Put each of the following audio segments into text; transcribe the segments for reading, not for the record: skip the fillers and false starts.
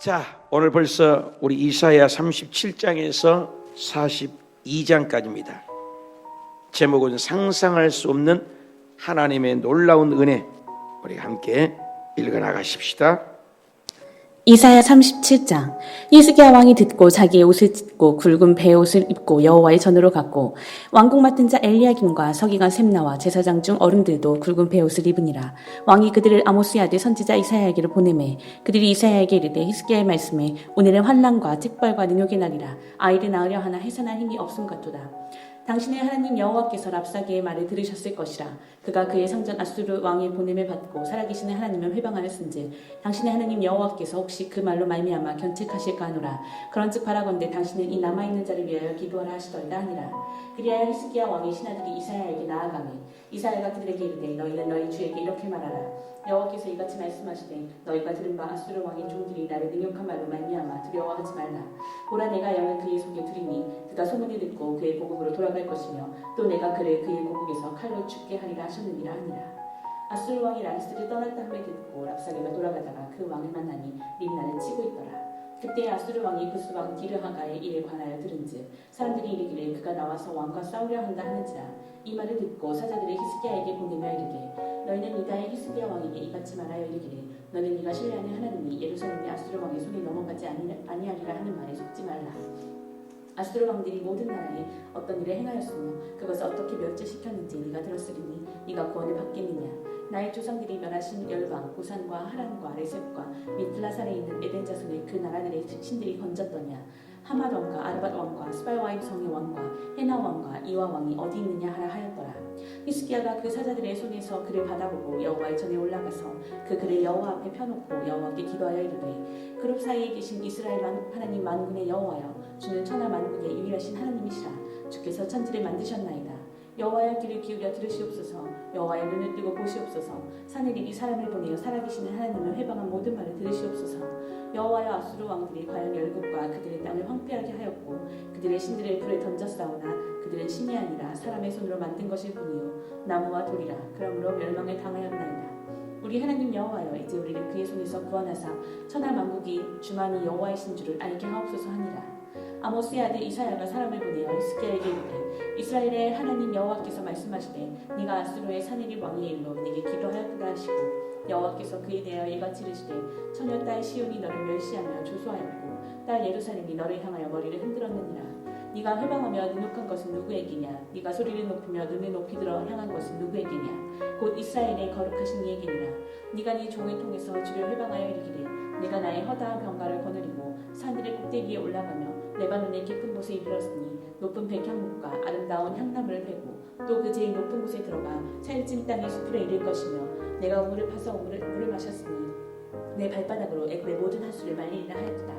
자, 오늘 벌써 우리 이사야 37장에서 42장까지입니다. 제목은 상상할 수 없는 하나님의 놀라운 은혜. 우리 함께 읽어나가십시다. 이사야 37장. 히스기야 왕이 듣고 자기의 옷을 찢고 굵은 베옷을 입고 여호와의 전으로 갔고 왕궁 맡은 자 엘리야김과 서기관 셈나와 제사장 중 어른들도 굵은 베옷을 입으니라. 왕이 그들을 아모스의 아들 선지자 이사야에게로 보내매 그들이 이사야에게 이르되 히스기야의 말씀에 오늘은 환난과 책벌과 능욕의 날이라. 아이를 낳으려 하나 해산할 힘이 없음 같도다. 당신의 하나님 여호와께서 랍사게의 말을 들으셨을 것이라. 그가 그의 상전 아수르 왕의 보냄을 받고 살아계시는 하나님을 회방하였은즉 당신의 하나님 여호와께서 혹시 그 말로 말미암아 견책하실까 하노라. 그런즉 바라건대 당신은 이 남아있는 자를 위하여 기도하라 하시더이다 하니라. 그리하여 히스기야 왕의 신하들이 이사야에게 나아가매 이사야가 그들에게 이르되 너희는 너희 주에게 이렇게 말하라. 여호와께서 이같이 말씀하시되 너희가 들은 바 아수르 왕의 종들이 나를 능욕한 말로 말미암아 두려워하지 말라. 보라 내가 영을 그의 속에 두리니 그가 소문을 듣고 그의 고국으로 돌아갈 것이며 또 내가 그를 그의 고국에서 칼로 죽게 하리라 하셨느니라 하니라. 아수르 왕이 라기스를 떠났다 함을 듣고 랍사게가 돌아가다가 그 왕을 만나니 림나를 치고 있더라. 그때 아수르 왕이 부스왕 디르하가의 일에 관하여 들은즉 사람들이 이르기를 그가 나와서 왕과 싸우려 한다 하는지라. 이 말을 듣고 사자들을 히스기야에게 보내며 이르되 너희는 유다의 히스기야 왕에게 이같이 말하여 이르기를 너는 네가 신뢰하는 하나님이 예루살렘의 아수르 왕의 손에 넘어가지 아니하리라 하는 말에 속지 말라. 아수르 왕들이 모든 나라에 어떤 일을 행하였으며 그것을 어떻게 멸제시켰는지 네가 들었으리니 네가 구원을 받겠느냐. 나의 조상들이 멸하신 열방 고산과 하란과 레셉과 미틀라살에 있는 에덴 자손을 그 나라들의 신들이 건졌더냐. 하맛 왕과 아르밧 왕과 스발와임 성의 왕과 헤나 왕과 이와 왕이 어디 있느냐 하라 하였더라. 히스기야가 그 사자들의 손에서 그를 받아보고 여호와의 전에 올라가서 그 글을 여호와 앞에 펴놓고 여호와께 기도하여 이르되 그룹 사이에 계신 이스라엘 하나님 만군의 여호와여 주는 천하 만군의 유일하신 하나님이시라. 주께서 천지를 만드셨나이다. 여호와의 귀를 기울여 들으시옵소서. 여호와의 눈을 뜨고 보시옵소서. 산에리비 사람을 보내어 살아계시는 하나님을 회방한 모든 말을 들으시옵소서. 여호와여 아수르 왕들이 과연 열국과 그들의 땅을 황폐하게 하였고 그들의 신들을 불에 던졌사오나 그들은 신이 아니라 사람의 손으로 만든 것일 뿐이요 나무와 돌이라. 그러므로 멸망을 당하였나이다. 우리 하나님 여호와여 이제 우리를 그의 손에서 구원하사 천하 만국이 주만이 여호와이신 줄을 알게 하옵소서 하니라. 아모스의 아들 이사야가 사람을 보내어 히스기야에게 이르되 이스라엘의 하나님 여호와께서 말씀하시되 네가 아수르의 사네립 왕의 일로 네게 기도하였다 하시고 여호와께서 그에 대하여 이같이 이르시되 처녀 딸 시온이 너를 멸시하며 조소하였고 딸 예루살렘이 너를 향하여 머리를 흔들었느니라. 네가 회방하며 능욕한 것은 누구에게냐. 네가 소리를 높이며 눈을 높이 들어 향한 것은 누구에게냐. 곧 이스라엘의 거룩하신 이에게니라. 네가 네 종을 통해서 주를 회방하여 이르기를 내가 나의 허다한 병가를 거느리고 산들의 꼭대기에 올라가며 레바논의 깊은 곳에 이르렀으니 높은 백향목과 아름다운 향나무를 베고 또 그 제일 높은 곳에 들어가 찰진 땅의 숲으로 이를 것이며 내가 우물을 파서 물을 마셨으니 내 발바닥으로 애굽의 모든 하수를 말리리라 하였다.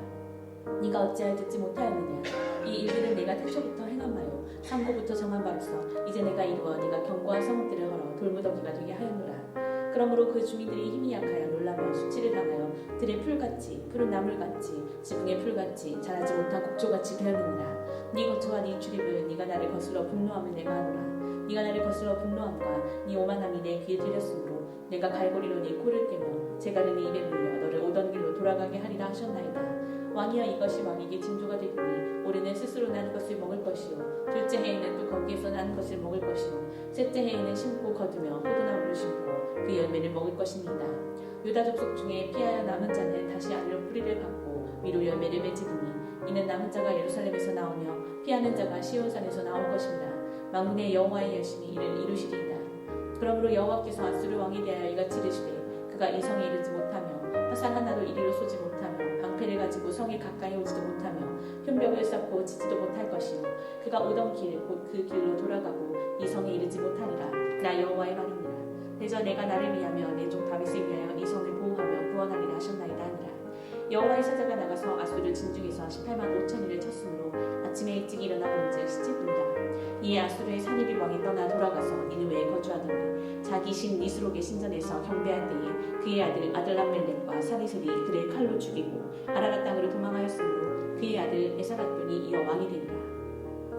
네가 어찌하여 듣지 못하였느냐. 이 일들을 내가 태초부터 행함하여 상고부터 정한 바로서 이제 내가 이루어 네가 견고한 성읍들을 헐어 돌무더기가 되게 하였노라. 그러므로 그 주민들이 힘이 약하여 놀라며 수치를 당하여 들의 풀같이 푸른 나물같이 지붕의 풀같이 자라지 못한 곡조같이 되었느니라. 네 거처와 네 출입을 네가 나를 거슬러 분노함을 내가 하노라. 네가 나를 거슬러 분노함과 네 오만함이 내 귀에 들렸으므로 내가 갈고리로 네 코를 깨며 재갈을 네 입에 물려 너를 오던 길로 돌아가게 하리라 하셨나이다. 왕이여 이것이 왕에게 징조가 되리니 올해는 스스로 난 것을 먹을 것이요 둘째 해에는 또 거기에서 난 것을 먹을 것이요 셋째 해에는 심고 거두며 포도나무를 심고 그 열매를 먹을 것입니다. 유다 족속 중에 피하여 남은 자는 다시 아래로 뿌리를 받고 위로 열매를 맺으리니 이는 남은 자가 예루살렘에서 나오며 피하는 자가 시온산에서 나올 것입니다. 만군의 여호와의 열심히 이를 이루시리이다. 그러므로 여호와께서 아수르 왕에 대하여 이같이 이르시되 그가 이 성에 이르지 못하며 화살 하나로 이리로 쏘지 못하며 방패를 가지고 성에 가까이 오지도 못하며 현벽을 쌓고 지지도 못할 것이요 그가 오던 길 곧 그 길로 돌아가고 이 성에 이르지 못하리라. 나 여호와의 말이니라. 대저 내가 나를 위하며 내 종 다윗을 위하여 이 성을 보호하며 구원하리라 하셨나이다 하니라. 여호와의 사자가 나가서 아수르 진중에서 18만 5천이를 쳤으므로 아침에 일찍 일어나 본즉 시체뿐이라. 이에 아수르의 사네립 왕이 떠나 돌아가서 니느웨에 거주하더니 자기 신 니스록의 신전에서 경배할 때에 그의 아들 아들람멜렉과 사리셀이 그를 칼로 죽이고 아라라 땅으로 도망하였으므로 그의 아들 에사갓돈이 이어 왕이 되니라.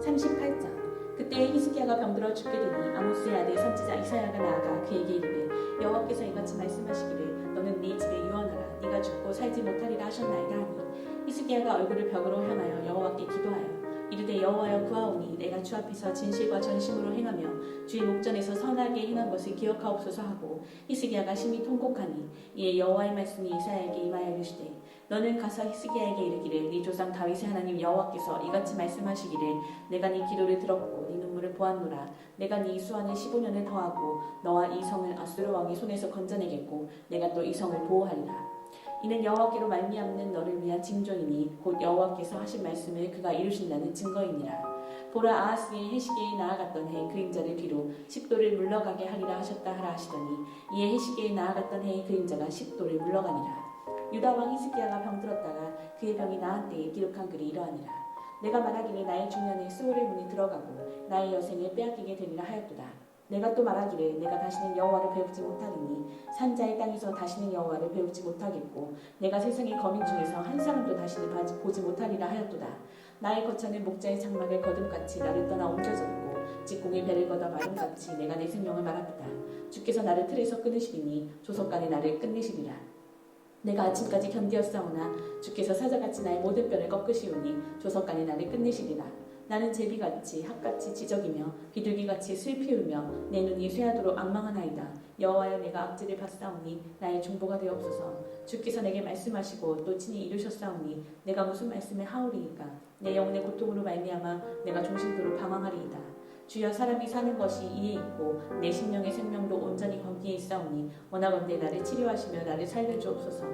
38장. 그때 히스기야가 병들어 죽게 되니 아모스의 아들 선지자 이사야가 나아가 그에게 이르되 여호와께서 이같이 말씀하시기를 너는 네 집에 유언하라. 네가 죽고 살지 못하리라 하셨나이다 하니 히스기야가 얼굴을 벽으로 향하여 여호와께 기도하여 이르되 여호와여 구하오니 내가 주 앞에서 진실과 전심으로 행하며 주의 목전에서 선하게 행한 것을 기억하옵소서 하고 히스기야가 심히 통곡하니 이에 여호와의 말씀이 이사야에게 임하여 이르시되 너는 가서 히스기야에게 이르기를 네 조상 다윗의 하나님 여호와께서 이같이 말씀하시기를 내가 네 기도를 들었고 네 눈물을 보았노라. 내가 네 수완을 15년을 더하고 너와 이 성을 아수르 왕의 손에서 건져내겠고 내가 또 이 성을 보호하리라. 이는 여호와께로 말미암는 너를 위한 징조이니 곧 여호와께서 하신 말씀을 그가 이루신다는 증거이니라. 보라 아하스의 해시계에 나아갔던 해의 그림자를 뒤로 10도를 물러가게 하리라 하셨다 하라 하시더니 이에 해시계에 나아갔던 해의 그림자가 10도를 물러가니라. 유다 왕 히스기야가 병들었다가 그의 병이 나은 때에 기록한 글이 이러하니라. 내가 말하기를 나의 중년에 스올의 문이 들어가고 나의 여생을 빼앗기게 되리라 하였도다. 내가 또 말하기를 내가 다시는 여호와를 배우지 못하리니 산자의 땅에서 다시는 여호와를 배우지 못하겠고 내가 세상의 거민 중에서 한 사람도 다시는 보지 못하리라 하였도다. 나의 거처는 목자의 장막을 거둠같이 나를 떠나 옮겨졌고 직공의 배를 걷어 마름같이 내가 내 생명을 말았도다. 주께서 나를 틀에서 끊으시리니 조석간에 나를 끝내시리라. 내가 아침까지 견디었사오나 주께서 사자같이 나의 모든 뼈를 꺾으시오니 조석간에 나를 끝내시리라. 나는 제비같이 핫같이 지적이며 비둘기같이 슬피우며 내 눈이 쇠하도록 악망하나이다. 여호와여 내가 악질을 받사오니 나의 중보가 되옵소서. 주께서 내게 말씀하시고 또 친히 이루셨사오니 내가 무슨 말씀을 하오리이까. 내 영혼의 고통으로 말미암아 내가 종신토록 방황하리이다. 주여 사람이 사는 것이 이에 있고 내 심령의 생명도 온전히 거기에 있사오니 원하건대 나를 치료하시며 나를 살려주옵소서.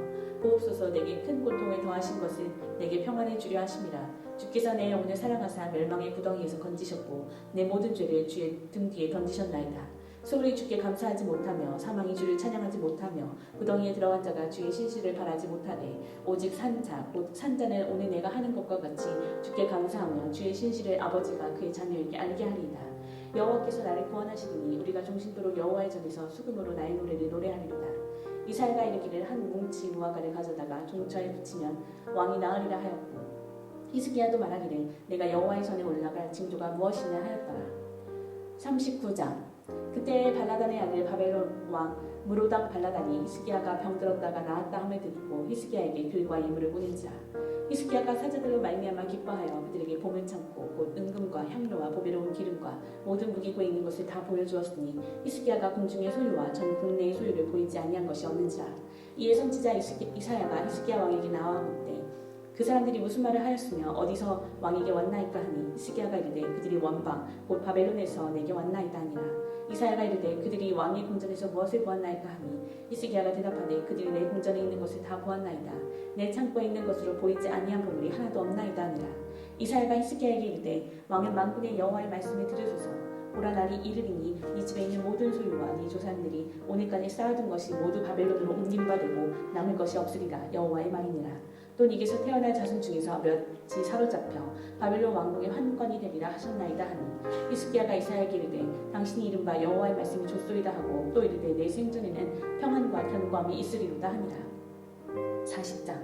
보옵소서. 내게 큰 고통을 더하신 것을 내게 평안을 주려 하심이라. 주께서 내 영혼을 사랑하사 멸망의 구덩이에서 건지셨고 내 모든 죄를 주의 등 뒤에 던지셨나이다. 소홀히 주께 감사하지 못하며 사망이 주를 찬양하지 못하며 구덩이에 들어간 자가 주의 신실을 바라지 못하되 오직 산자 곧 산자는 오늘 내가 하는 것과 같이 주께 감사하며 주의 신실을 아버지가 그의 자녀에게 알게 하리이다. 여호와께서 나를 구원하시리니 우리가 종신토록 여호와의 전에서 수금으로 나의 노래를 노래하리로다. 이사야가 이르기를 한 뭉치 무화과를 가져다가 종처에 붙이면 왕이 나으리라 하였고 히스기야도 말하기를 내가 여호와의 전에 올라갈 징조가 무엇이냐 하였더라. 39장. 그때 발라단의 아들 바벨론 왕 무로닥 발라단이 히스기야가 병들었다가 나았다 함을 듣고 히스기야에게 글과 예물을 보낸지라. 히스기야가 사자들로 말미암아 기뻐하여 그들에게 봄을 참고 곧 은금과 향료와 보배로운 기름과 모든 무기고에 있는 것을 다 보여주었으니 히스기야가 궁중의 소유와 전 국내의 소유를 보이지 아니한 것이 없는지라. 이에 선지자 이사야가 히스기야 왕에게 나와 묻되 그 사람들이 무슨 말을 하였으며 어디서 왕에게 왔나이까 하니 히스기야가 이르되 그들이 원방 곧 바벨론에서 내게 왔나이다 하니라. 이사야가 이르되 그들이 왕의 궁전에서 무엇을 보았나이까 하니 히스기야가 대답하되 그들이 내 궁전에 있는 것을 다 보았나이다. 내 창고에 있는 것으로 보이지 아니한 보물이 하나도 없나이다 하니라. 이사야가 히스기야에게 이르되 왕은 만군의 여호와의 말씀을 들으소서. 보라 날이 이르리니 네 집에 있는 모든 소유와 네 조상들이 오늘까지 쌓아둔 것이 모두 바벨론으로 옮긴 바 되고 남을 것이 없으리라. 여호와의 말이니라. 또 네게서 태어날 자손 중에서 몇이 사로잡혀 바벨론 왕궁의 환관이 되리라 하셨나이다 하니 히스기야가 이사야에게 이르되 당신이 이른바 여호와의 말씀이 좋소이다 하고 또 이르되 내 생전에는 평안과 견고함이 있으리로다 하니라. 40장.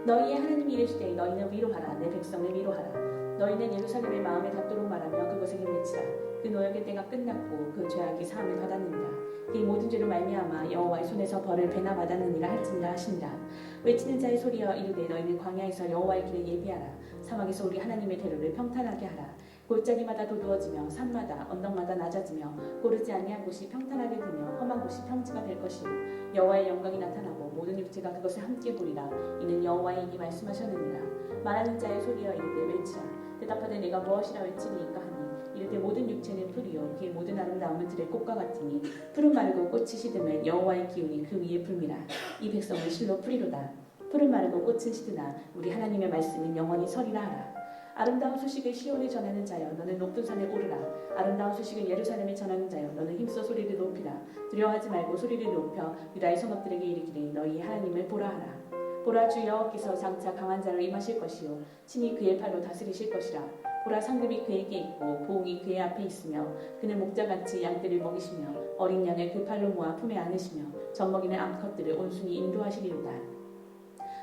너희의 하나님이 이르시되 너희는 위로하라. 내 백성을 위로하라. 너희는 예루살렘의 마음에 닿도록 말하며 그것을 외치라. 그 노역의 때가 끝났고 그 죄악이 사함을 받았느니라. 그의 모든 죄로 말미암아 여호와의 손에서 벌을 배나 받았느니라 할지니라 하시니라. 외치는 자의 소리여 이르되 너희는 광야에서 여호와의 길을 예비하라. 사막에서 우리 하나님의 대로를 평탄하게 하라. 골짜기마다 도두어지며 산마다 언덕마다 낮아지며 고르지 아니한 곳이 평탄하게 되며 험한 곳이 평지가 될 것이요 여호와의 영광이 나타나고 모든 육체가 그것을 함께 보리라. 이는 여호와의 입이 말씀하셨느니라. 말하는 자의 소리여 이르되 외치라. 대답하되 내가 무엇이라 외치리이까 하니 이르되 모든 육체는 풀이요 그의 모든 아름다움은 들의 꽃과 같으니 푸른 마르고 꽃이 시드면 여호와의 기운이 그 위에 불미라. 이 백성은 실로 풀이로다. 푸른 마르고 꽃은 시드나 우리 하나님의 말씀은 영원히 서리라 하라. 아름다운 소식을 시온에 전하는 자여 너는 높은 산에 오르라. 아름다운 소식을 예루살렘에 전하는 자여 너는 힘써 소리를 높이라. 두려워하지 말고 소리를 높여 유다의 성읍들에게 이르기를 너희 하나님을 보라 하라. 보라 주 여호와께서 장차 강한 자로 임하실 것이요 친히 그의 팔로 다스리실 것이라. 보라 상급이 그에게 있고 보응이 그의 앞에 있으며 그는 목자같이 양떼를 먹이시며 어린 양을 그 팔로 모아 품에 안으시며 젖먹이는 암컷들을 온순히 인도하시리로다.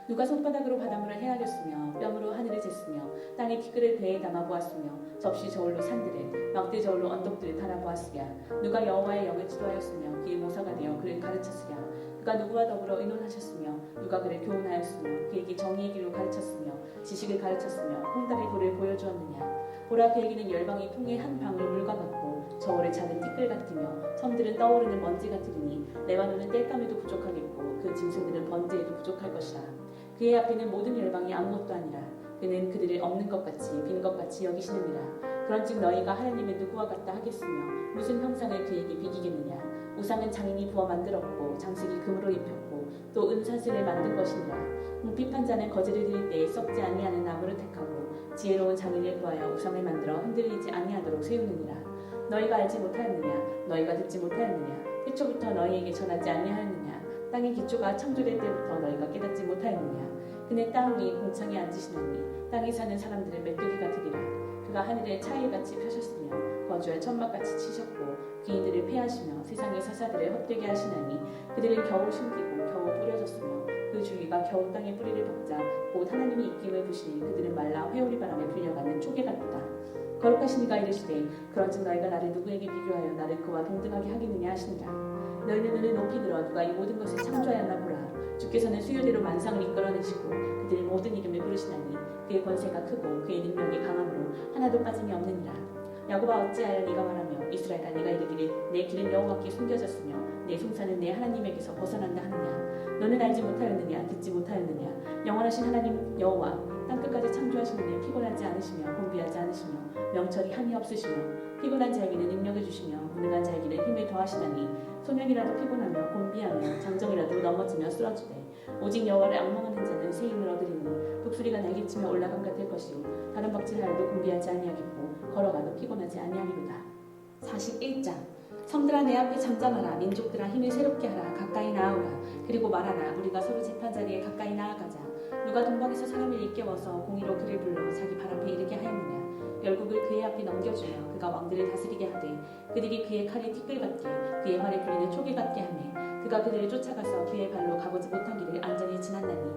누가 손바닥으로 바닷물을 헤아렸으며 뺨으로 하늘을 쟀으며 땅의 티끌을 배에 담아 보았으며 접시 저울로 산들을 막대 저울로 언덕들을 달아 보았으랴. 누가 여호와의 영을 지도하였으며 그의 모사가 되어 그를 가르쳤으랴. 그가 누구와 더불어 의논하셨으며 누가 그를 교훈하였으며 그에게 정의의 길로 가르쳤으며 지식을 가르쳤으며 홍답의 도를 보여주었느냐. 보라, 그에게는 열방이 통해 한 방울 물과 같고 저울을 작은 티끌 같으며 섬들은 떠오르는 먼지 같으리니 레바논은 땔감에도 부족하겠고 그 짐승들은 번제에도 부족할 것이라. 그의 앞에는 모든 열방이 아무것도 아니라 그는 그들을 없는 것 같이 빈 것 같이 여기시느니라. 그런즉 너희가 하나님의 누구와 같다 하겠으며 무슨 형상을 그에게 비기겠느냐. 우상은 장인이 부어 만들었고 장식이 금으로 입혔고 또 은사슬을 만든 것이니라. 비판 자는 거제를 드릴 때에 썩지 아니하는 나무를 택하고 지혜로운 장인을 구하여 우상을 만들어 흔들리지 아니하도록 세우느니라. 너희가 알지 못하였느냐. 너희가 듣지 못하였느냐. 태초부터 너희에게 전하지 아니하였느냐. 땅의 기초가 창조될 때부터 너희가 깨닫지 못하였느냐. 그는 땅 위 공창에 앉으시나니 땅에 사는 사람들은 메뚜기 같으리라. 그가 하늘을 차일같이 펴셨으며 거주할 천막같이 치셨고 귀인들을 패하시며 세상의 사사들을 헛되게 하시나니 그들은 겨우 심기고 겨우 뿌려졌으며 그 줄기가 겨우 땅에 뿌리를 박자 곧 하나님이 입김을 부시니 그들은 말라 회오리 바람에 불려가는 초계 같다. 거룩하신 이가 이르시되 그런즉 너희가 나를 누구에게 비교하여 나를 그와 동등하게 하겠느냐 하시니라. 너희는 눈을 높이 들어 누가 이 모든 것을 창조하였나 보라. 주께서는 수요대로 만상을 이끌어내시고 그들의 모든 이름을 부르시나니 그의 권세가 크고 그의 능력이 강함으로 하나도 빠짐이 없느니라. 야곱아, 어찌하여 네가 말하며 이스라엘아 네가 이르기를 내 길은 여호와께 숨겨졌으며 내 송사는 내 하나님에게서 벗어난다 하느냐. 너는 알지 못하였느냐. 듣지 못하였느냐. 영원하신 하나님 여호와 땅끝까지 창조하신 이는 피곤하지 않으시며 공비하지 않으시며 명철이 한이 없으시며 피곤한 자에게는 능력을 주시며 무능한 자에게는 힘을 더하시나니 소년이라도 피곤하며 곤비하며 장정이라도 넘어지며 쓰러지되 오직 여호와를 앙망하는 자는 새 힘을 얻으리니 독수리가 날개치며 올라감 같을 것이요 다른 박질하여도 곤비하지 아니하겠고 걸어가도 피곤하지 아니하리로다. 41장. 성들아 내 앞에 잠잠하라. 민족들아 힘을 새롭게 하라. 가까이 나아오라. 그리고 말하라. 우리가 서로 재판자리에 가까이 나아가자. 누가 동방에서 사람을 일깨워서 공의로 그를 불러 자기 발 앞에 이르게 하였느냐. 열국을 그의 앞에 넘겨주며 그가 왕들을 다스리게 하되 그들이 그의 칼에 티끌 같게 그의 활에 불리는 초계 같게 하매 그가 그들을 쫓아가서 그의 발로 가보지 못한 길을 안전히 지났나니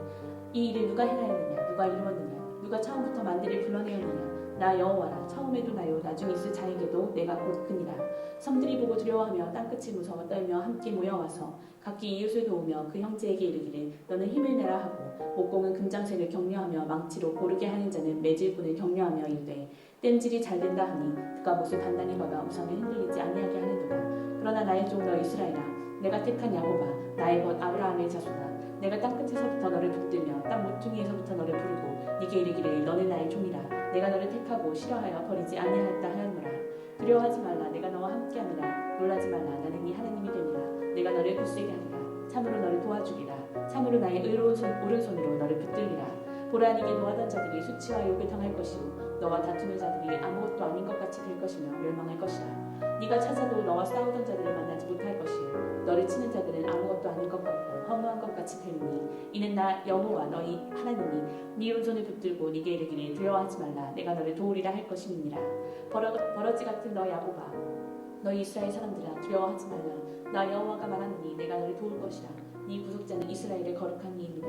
이 일을 누가 행하였느냐. 누가 이루었느냐. 누가 처음부터 만대를 불러내었느냐. 나 여호와라. 처음에도 나요 나중 있을 자에게도 내가 곧 그니라. 섬들이 보고 두려워하며 땅끝이 무서워 떨며 함께 모여와서 각기 이웃을 도우며 그 형제에게 이르기를 너는 힘을 내라 하고 목공은 금장쇠를 격려하며 망치로 고르게 하는 자는 매질꾼을 격려하며 이르되 땜질이 잘 된다 하니 그가 못을 단단히 박아 우상을 흔들리지 아니하게 하는도다. 그러나 나의 종 너 이스라엘아 내가 택한 야곱아 나의 것 아브라함의 자손아 내가 땅끝에서부터 너를 붙들며 땅 모퉁이에서부터 너를 부르고 네게 이르기를 너는 나의 종이라. 내가 너를 택하고 싫어하여 버리지 아니하였다 하였노라. 두려워하지 말라. 내가 너와 함께하니라. 놀라지 말라. 나는 네 하나님이 되니라. 내가 너를 굳세게 하리라. 참으로 너를 도와주리라. 참으로 나의 의로운 오른손으로 너를 붙들리라. 보라, 네게 노하던 자들이 수치와 욕을 당할 것이요 너와 다투는 자들이 아무것도 아닌 것 같이 될 것이며 멸망할 것이라. 네가 찾아도 너와 싸우던 자들을 만나지 못할 것이요 너를 치는 자들은 아무것도 아닌 것 같고 허무한 것 같이 되리니 이는 나 여호와 너희 하나님이 네 오른손을 붙들고 네게 이르기를 두려워하지 말라. 내가 너를 도우리라 할 것임이니라. 버러지 같은 너 야곱아 너희 이스라엘 사람들아 두려워하지 말라. 나 여호와가 말하노니 내가 너를 도울 것이라. 네 구속자는 이스라엘의 거룩한 이입니다.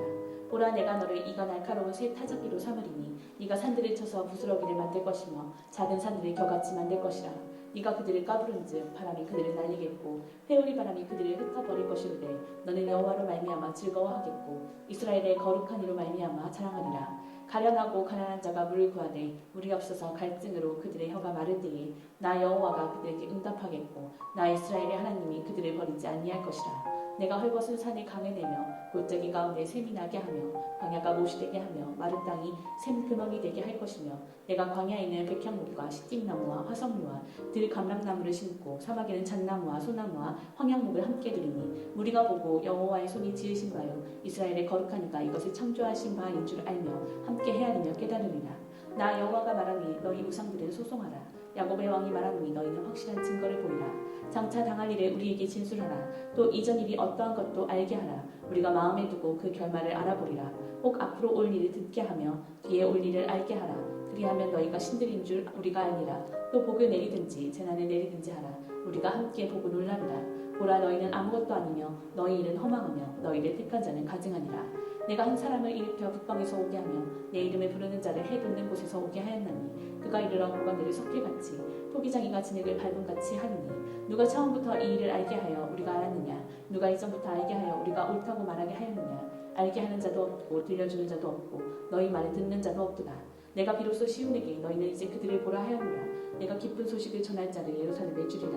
보라, 내가 너를 이가 날카로운 새 타작기로 삼으리니 네가 산들을 쳐서 부스러기를 만들 것이며 작은 산들을 겨같이 만들 것이라. 네가 그들을 까부른즉 바람이 그들을 날리겠고 회오리 바람이 그들을 흩어버릴 것이로되 너는 여호와로 말미암아 즐거워하겠고 이스라엘의 거룩한 이로 말미암아 자랑하리라. 가련하고 가난한 자가 물을 구하되 물이 없어서 갈증으로 그들의 혀가 마를 때에 나 여호와가 그들에게 응답하겠고 나 이스라엘의 하나님이 그들을 버리지 아니할 것이라. 내가 헐벗은 산을 강을 내며 골짜기 가운데 샘이 나게 하며 광야가 못이 되게 하며 마른 땅이 샘 근원이 되게 할 것이며 내가 광야에는 백향목과 시띠나무와 화석류와 들 감람나무를 심고 사막에는 잣나무와 소나무와 황양목을 함께 두리니 무리가 보고 여호와의 손이 지으신 바요 이스라엘의 거룩한 이가 이것을 창조하신 바인 줄 알며 함께 헤아리며 깨달으리라. 나 여호와가 말하니 너희 우상들은 소송하라. 야곱의 왕이 말하노니 너희는 확실한 증거를 보이라. 장차 당할 일을 우리에게 진술하라. 또 이전 일이 어떠한 것도 알게 하라. 우리가 마음에 두고 그 결말을 알아보리라. 혹 앞으로 올 일을 듣게 하며 뒤에 올 일을 알게 하라. 그리하면 너희가 신들인 줄 우리가 알리라. 또 복을 내리든지 재난을 내리든지 하라. 우리가 함께 보고 놀라리라. 보라, 너희는 아무것도 아니며 너희 일은 허망하며 너희를 택한 자는 가증하니라. 내가 한 사람을 일으켜 북방에서 오게 하며 내 이름을 부르는 자를 해 돋는 곳에서 오게 하였나니 그가 이르러 그가 너를 석회같이 토기장이가 진흙을 밟음같이 하리니 누가 처음부터 이 일을 알게 하여 우리가 알았느냐 누가 이전부터 알게 하여 우리가 옳다고 말하게 하였느냐 알게 하는 자도 없고 들려주는 자도 없고 너희 말을 듣는 자도 없도다. 내가 비로소 시온에게 너희는 이제 그들을 보라 하였느냐 내가 기쁜 소식을 전할 자를 예루살렘에 주리라.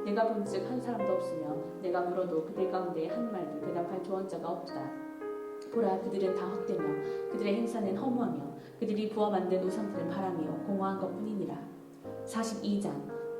내가 본즉 한 사람도 없으며 내가 물어도 그들 가운데 한 말도 대답할 조언자가 없도다. 보라 그들은 다 헛되며 그들의 행사는 허무하며 그들이 부어 만든 우상들은 바람이요 공허한 것뿐이니라. 42장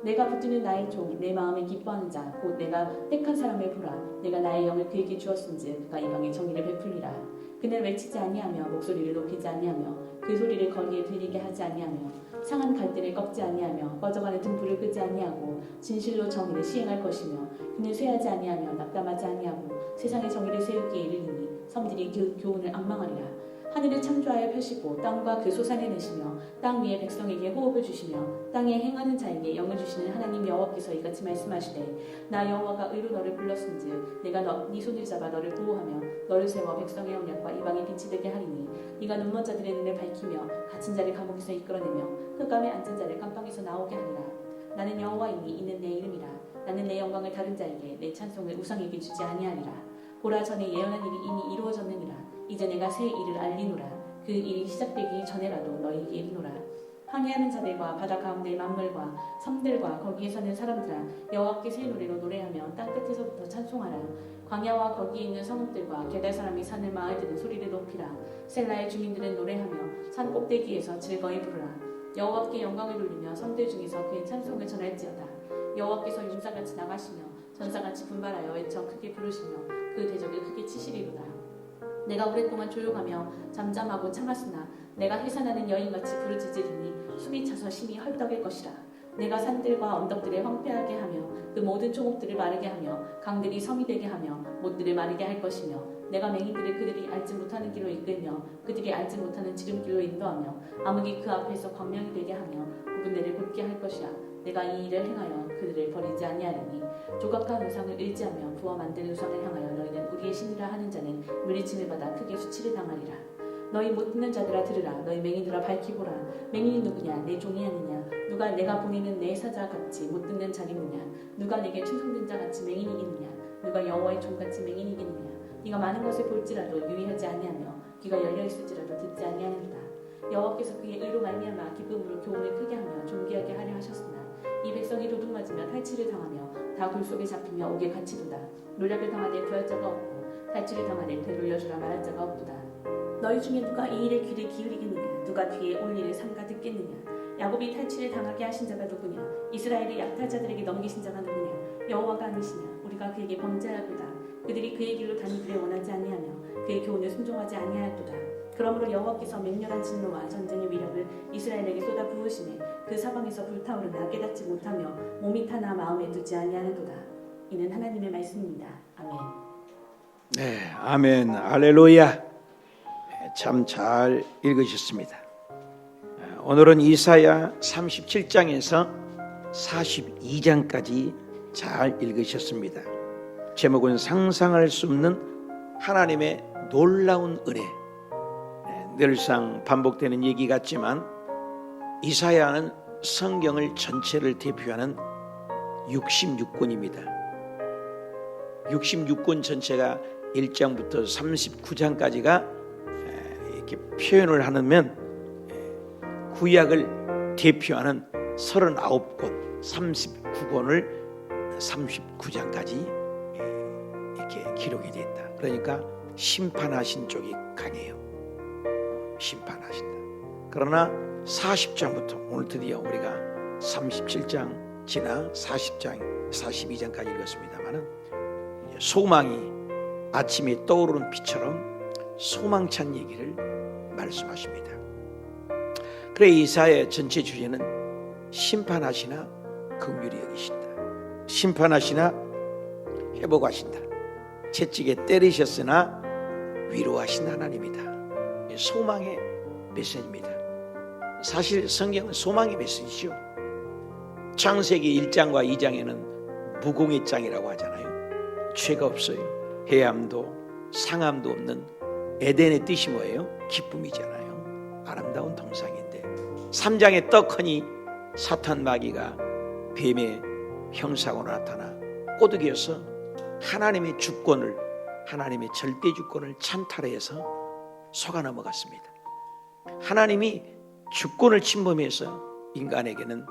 내가 붙드는 나의 종 내 마음에 기뻐하는 자 곧 내가 택한 사람을 보라. 내가 나의 영을 그에게 주었은즉 그가 이방에 정의를 베풀리라. 그는 외치지 아니하며 목소리를 높이지 아니하며 그 소리를 거리에 들리게 하지 아니하며 상한 갈대를 꺾지 아니하며 꺼져가는 등불을 끄지 아니하고 진실로 정의를 시행할 것이며 그는 쇠하지 아니하며 낙담하지 아니하고 세상의 정의를 세우기에 이르리니 섬들이 그 교훈을 앙망하리라. 하늘을 창조하여 펴시고 땅과 그 솟아내 내시며 땅 위에 백성에게 호흡을 주시며 땅에 행하는 자에게 영을 주시는 하나님 여호와께서 이같이 말씀하시되 나 여호와가 의로 너를 불렀은즉 내가 네 손을 잡아 너를 보호하며 너를 세워 백성의 언약과 이방의 빛이 되게 하리니 네가 눈먼 자들의 눈을 밝히며 갇힌 자를 감옥에서 이끌어내며 흑암에 앉은 자를 감방에서 나오게 하리라. 나는 여호와이니 이는 내 이름이라. 나는 내 영광을 다른 자에게 내 찬송을 우상에게 주지 아니하리라. 보라 전에 예언한 일이 이미 이루어졌느니라. 이제 내가 새 일을 알리노라. 그 일이 시작되기 전에라도 너희에게 이르노라. 항해하는 자들과 바다 가운데의 만물과 섬들과 거기에 사는 사람들아 여호와께 새 노래로 노래하며 땅끝에서부터 찬송하라. 광야와 거기에 있는 성읍들과 게달 사람이 사는 마을들은 소리를 높이라. 셀라의 주민들은 노래하며 산 꼭대기에서 즐거이 부르라. 여호와께 영광을 돌리며 섬들 중에서 그의 찬송을 전할지어다. 여호와께서 용사같이 나가시며 전사같이 분발하여 외쳐 크게 부르시며 그 대적을 크게 치시리로다. 내가 오랫동안 조용하며 잠잠하고 참았으나 내가 해산하는 여인같이 부르짖으리니 숨이 차서 심히 헐떡일 것이라. 내가 산들과 언덕들을 황폐하게 하며 그 모든 초목들을 마르게 하며 강들이 섬이 되게 하며 못들을 마르게 할 것이며 내가 맹인들을 그들이 알지 못하는 길로 이끌며 그들이 알지 못하는 지름길로 인도하며 암흑이 그 앞에서 광명이 되게 하며 굽은 데를 곧게 할 것이라. 내가 이 일을 행하여 그들을 버리지 아니하리니 조각한 우상을 의지하며 부어 만든 우상을 향하여 너희는 우리의 신이라 하는 자는 물리침을 받아 크게 수치를 당하리라. 너희 못 듣는 자들아 들으라. 너희 맹인들아 밝히보라. 맹인이 누구냐? 내 종이 아니냐? 누가 내가 보내는 내 사자같이 못 듣는 자리느냐? 누가 내게 충성된 자같이 맹인이겠느냐? 누가 여호와의 종같이 맹인이겠느냐? 네가 많은 것을 볼지라도 유의하지 아니하며 귀가 열려있을지라도 듣지 아니하는도다. 여호와께서 그의 의로 말미암아 기쁨으로 교훈을 크게 하며 존귀하게 하려 하셨으나 이 백성이 도둑맞으며 탈취를 당하며 다 돌 속에 잡히며 옥에 갇히도다. 노략을 당하되 구할 자가 없고 탈취를 당하되 되돌려주라 말할 자가 없도다. 너희 중에 누가 이 일에 귀를 기울이겠느냐? 누가 뒤에 올 일을 삼가 듣겠느냐? 야곱이 탈취를 당하게 하신 자가 누구냐? 이스라엘을 약탈자들에게 넘기신 자가 누구냐? 여호와가 아니시냐? 우리가 그에게 범죄하였도다. 그들이 그의 길로 다니기를 원하지 아니하며 그의 교훈을 순종하지 아니하였도다. 그러므로 여호와께서 맹렬한 진노와 전쟁의 위력을 이스라엘에게 쏟아 부으시매 그 사방에서 불타오르나 깨닫지 못하며 몸이 타나 마음에 두지 아니하는도다. 이는 하나님의 말씀입니다. 아멘. 네, 아멘, 할렐루야. 참 잘 읽으셨습니다. 오늘은 이사야 37장에서 42장까지 잘 읽으셨습니다. 제목은 상상할 수 없는 하나님의 놀라운 은혜. 늘상 반복되는 얘기 같지만 이사야는 성경을 전체를 대표하는 66권입니다. 66권 전체가 1장부터 39장까지가 이렇게 표현을 하면 구약을 대표하는 39권, 39권을 39장까지 이렇게 기록이 됐다. 그러니까 심판하신 쪽이 강해요. 심판하신다. 그러나 40장부터 오늘 드디어 우리가 37장 지나 40장, 42장까지 읽었습니다만은 소망이 아침에 떠오르는 빛처럼 소망찬 얘기를 말씀하십니다. 그래 이사야의 전체 주제는 심판하시나 긍휼히 여기신다. 심판하시나 회복하신다. 채찍에 때리셨으나 위로하신 하나님이다. 소망의 메시지입니다. 사실 성경은 소망의 메시지죠. 창세기 1장과 2장에는 무공의 장이라고 하잖아요. 죄가 없어요. 해함도 상함도 없는 에덴의 뜻이 뭐예요? 기쁨이잖아요. 아름다운 동산인데 3장에 떡하니 사탄 마귀가 뱀의 형상으로 나타나 꼬드겨서 하나님의 주권을, 하나님의 절대 주권을 찬탈해서 속아 넘어갔습니다. 하나님이 주권을 침범해서 인간에게는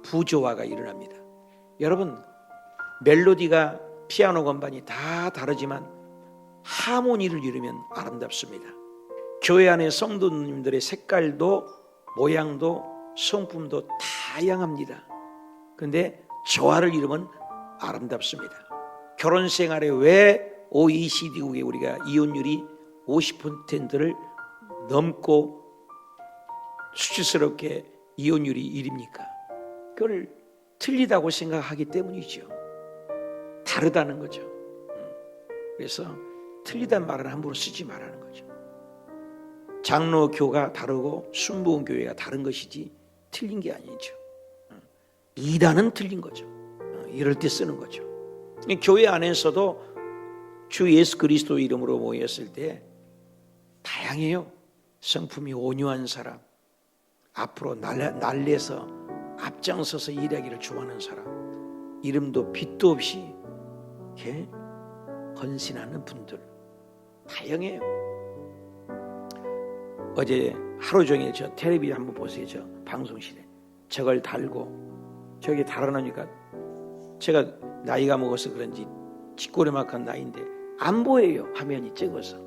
부조화가 일어납니다. 여러분, 멜로디가 피아노 건반이 다 다르지만 하모니를 이루면 아름답습니다. 교회 안에 성도님들의 색깔도 모양도 성품도 다양합니다. 그런데 조화를 이루면 아름답습니다. 결혼 생활에 왜 OECD국에 우리가 이혼율이 50%를 넘고 수치스럽게 이혼율이 1입니까? 그걸 틀리다고 생각하기 때문이죠. 다르다는 거죠. 그래서 틀리다는 말은 함부로 쓰지 말라는 거죠. 장로교가 다르고 순복음교회가 다른 것이지 틀린 게 아니죠. 이단은 틀린 거죠. 이럴 때 쓰는 거죠. 교회 안에서도 주 예수 그리스도 이름으로 모였을 때 다양해요. 성품이 온유한 사람, 앞으로 날래서 앞장서서 일하기를 좋아하는 사람, 이름도 빛도 없이 이렇게 헌신하는 분들 다양해요. 어제 하루 종일 저 텔레비전 한번 보세요. 저 방송실에 저걸 달고 저기 달아놓으니까 제가 나이가 먹어서 그런지 쥐꼬리만한 나이인데 안 보여요. 화면이 적어서.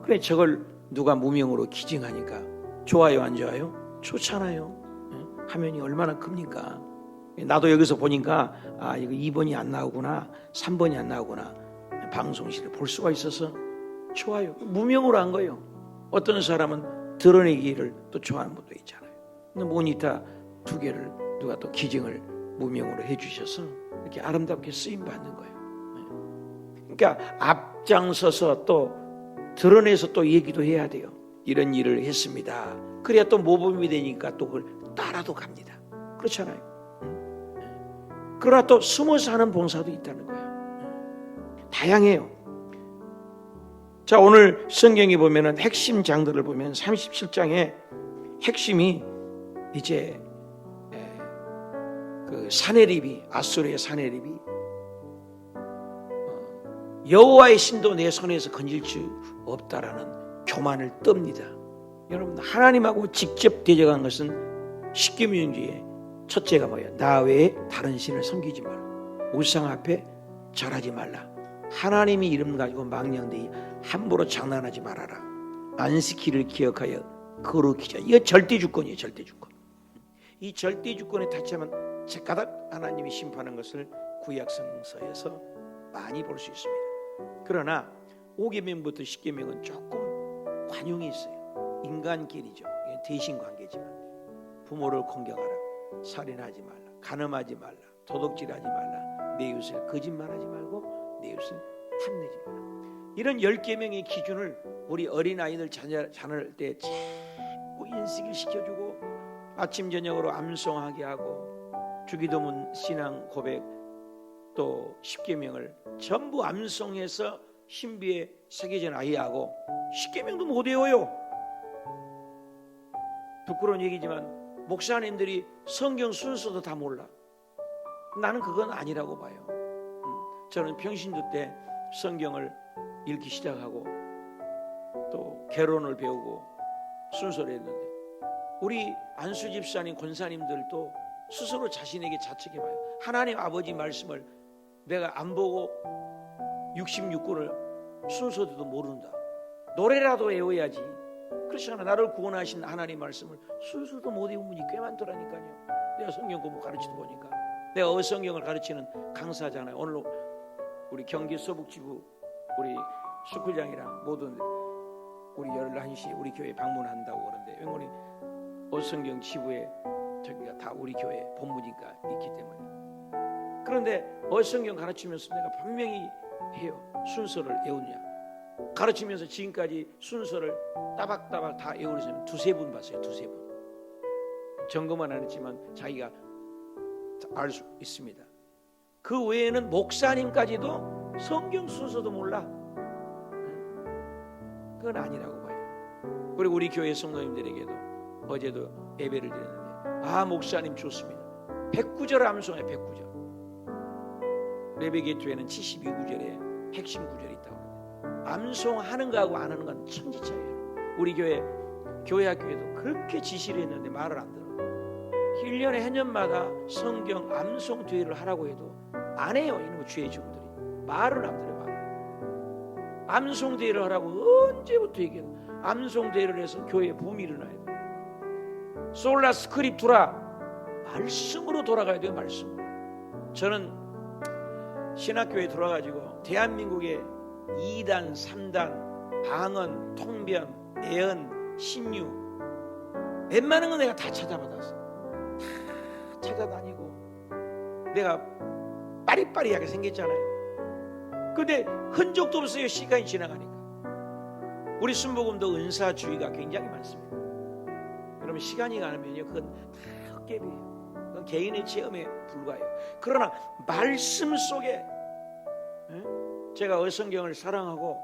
그래 저걸 누가 무명으로 기증하니까 좋아요 안 좋아요? 좋잖아요. 화면이 얼마나 큽니까? 나도 여기서 보니까 아 이거 2번이 안 나오구나 3번이 안 나오구나 방송실에 볼 수가 있어서 좋아요. 무명으로 한 거예요. 어떤 사람은 드러내기를 또 좋아하는 분도 있잖아요. 근데 모니터 2개를 누가 또 기증을 무명으로 해주셔서 이렇게 아름답게 쓰임 받는 거예요. 그러니까 앞장서서 또 드러내서 또 얘기도 해야 돼요. 이런 일을 했습니다. 그래야 또 모범이 되니까 또 그걸 따라도 갑니다. 그렇잖아요. 그러나 또 숨어서 하는 봉사도 있다는 거예요. 다양해요. 자, 오늘 성경에 보면은 핵심 장들을 보면 37장에 핵심이 이제 그 사네립이 아수르의 사네립이 여호와의 신도 내 손에서 건질 수 없다라는 교만을 떱니다. 여러분 하나님하고 직접 대적한 것은 십계명주의 첫째가 뭐예요? 나 외에 다른 신을 섬기지 마라. 우상 앞에 절하지 말라. 하나님의 이름 가지고 망령되이 함부로 장난하지 말아라. 안식일을 기억하여 거룩히자. 이거 절대주권이에요. 절대주권. 이 절대주권에 닿자면 제가닥 하나님이 심판한 것을 구약성서에서 많이 볼 수 있습니다. 그러나 5계명부터 10계명은 조금 관용이 있어요. 인간끼리죠. 대신관계지만 부모를 공경하라, 살인하지 말라, 간음하지 말라, 도둑질하지 말라, 내 이웃을 거짓말하지 말고 내 이웃을 탐내지 마라. 이런 10계명의 기준을 우리 어린아이들 자랄 때 자꾸 인식을 시켜주고 아침 저녁으로 암송하게 하고 주기도문 신앙 고백 또 10계명을 전부 암송해서 신비에 새겨진 아이하고 10계명도 못 외워요. 부끄러운 얘기지만 목사님들이 성경 순서도 다 몰라. 나는 그건 아니라고 봐요. 저는 평신도 때 성경을 읽기 시작하고 또 개론을 배우고 순서를 했는데 우리 안수 집사님 권사님들도 스스로 자신에게 자책해봐요. 하나님 아버지 말씀을 내가 안 보고 66권을 순서도 모른다. 노래라도 외워야지. 그렇잖아. 나를 구원하신 하나님 말씀을 순서도 못 외운 분이 꽤 많더라니까요. 내가 성경 공부 가르치다 보니까 내가 어성경을 가르치는 강사잖아요. 오늘 우리 경기 서북지부 우리 스쿨장이랑 모든 우리 11시에 우리 교회 방문한다고 그러는데 왜냐면 어성경 지부에 저기가 다 우리 교회 본부니까 있기 때문에. 그런데 어성경 가르치면서 내가 분명히 해요. 순서를 외우냐. 가르치면서 지금까지 순서를 따박따박 다 외우는 사람 2-3분 봤어요. 2-3분. 점검은 안 했지만 자기가 알 수 있습니다. 그 외에는 목사님까지도 성경 순서도 몰라. 그건 아니라고 봐요. 그리고 우리 교회 성도님들에게도 어제도 예배를 드렸는데 목사님 좋습니다. 109절 암송해. 109절. 레베게토에는 72구절에 핵심 구절이 있다고 합니다. 암송하는 거하고 안 하는 건 천지 차이예요. 우리 교회 학교에도 그렇게 지시를 했는데 말을 안 들어. 1년에 해년마다 성경 암송 대회를 하라고 해도 안 해요. 이놈의 주의 종들이 말을 안 들어요. 암송 대회를 하라고 언제부터 얘기해요. 암송 대회를 해서 교회에 붐이 일어나야 돼요. 솔라 스크립투라 말씀으로 돌아가야 돼요. 말씀으로. 저는 신학교에 들어가지고 대한민국의 2단, 3단, 방언, 통변, 예언, 신유 웬만한 건 내가 다 찾아받았어. 다 찾아다니고 내가 빠리빠리하게 생겼잖아요. 근데 흔적도 없어요. 시간이 지나가니까. 우리 순복음도 은사주의가 굉장히 많습니다. 그러면 시간이 가면요 그건 다 헛개비예요. 그건 개인의 체험에 불과해요. 그러나 말씀 속에 제가 어성경을 사랑하고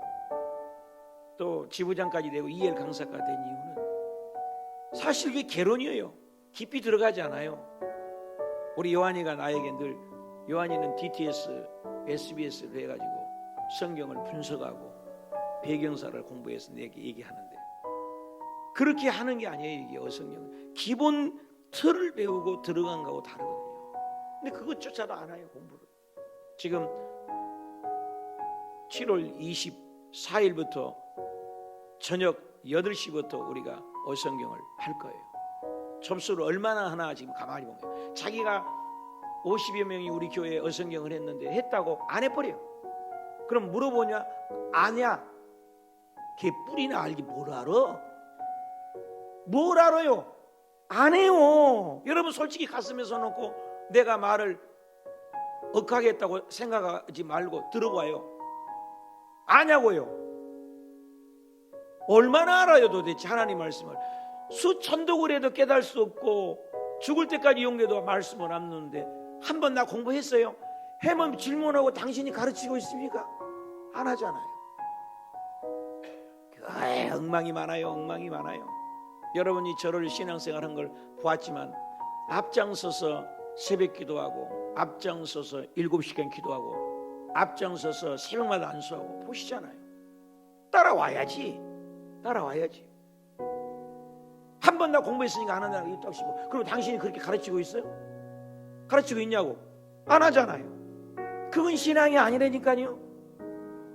또 지부장까지 되고 EL 강사가 된 이유는 사실 그게 개론이에요. 깊이 들어가지 않아요. 우리 요한이가 나에게 늘 요한이는 DTS, SBS를 해가지고 성경을 분석하고 배경사를 공부해서 내게 얘기하는데 그렇게 하는 게 아니에요. 이게 어성경은 기본 틀을 배우고 들어간 거하고 다르거든요. 근데 그것조차도 안 해요. 공부를. 지금 7월 24일부터 저녁 8시부터 우리가 어성경을 할 거예요. 접수를 얼마나 하나 지금 가만히 보면 자기가 50여 명이 우리 교회에 어성경을 했는데 했다고 안 해버려. 그럼 물어보냐? 아냐? 걔 뿌리나 알기 뭘 알아? 뭘 알아요? 안 해요. 여러분 솔직히 가슴에 손 놓고 내가 말을 억하겠다고 생각하지 말고 들어봐요. 아냐고요? 얼마나 알아요 도대체 하나님 말씀을. 수천독을 해도 깨달을 수 없고 죽을 때까지 용돼도 말씀을 안 놓는데 한 번 나 공부했어요? 해면 질문하고 당신이 가르치고 있습니까? 안 하잖아요. 엉망이 많아요. 엉망이 많아요. 여러분이 저를 신앙생활한 걸 보았지만 앞장서서 새벽 기도하고 앞장서서 7시간 기도하고 앞장서서 새벽마다 안수하고 보시잖아요. 따라와야지. 한 번 나 공부했으니까 안 한다고 딱 씹어. 그럼 당신이 그렇게 가르치고 있어요? 가르치고 있냐고? 안 하잖아요. 그건 신앙이 아니라니까요.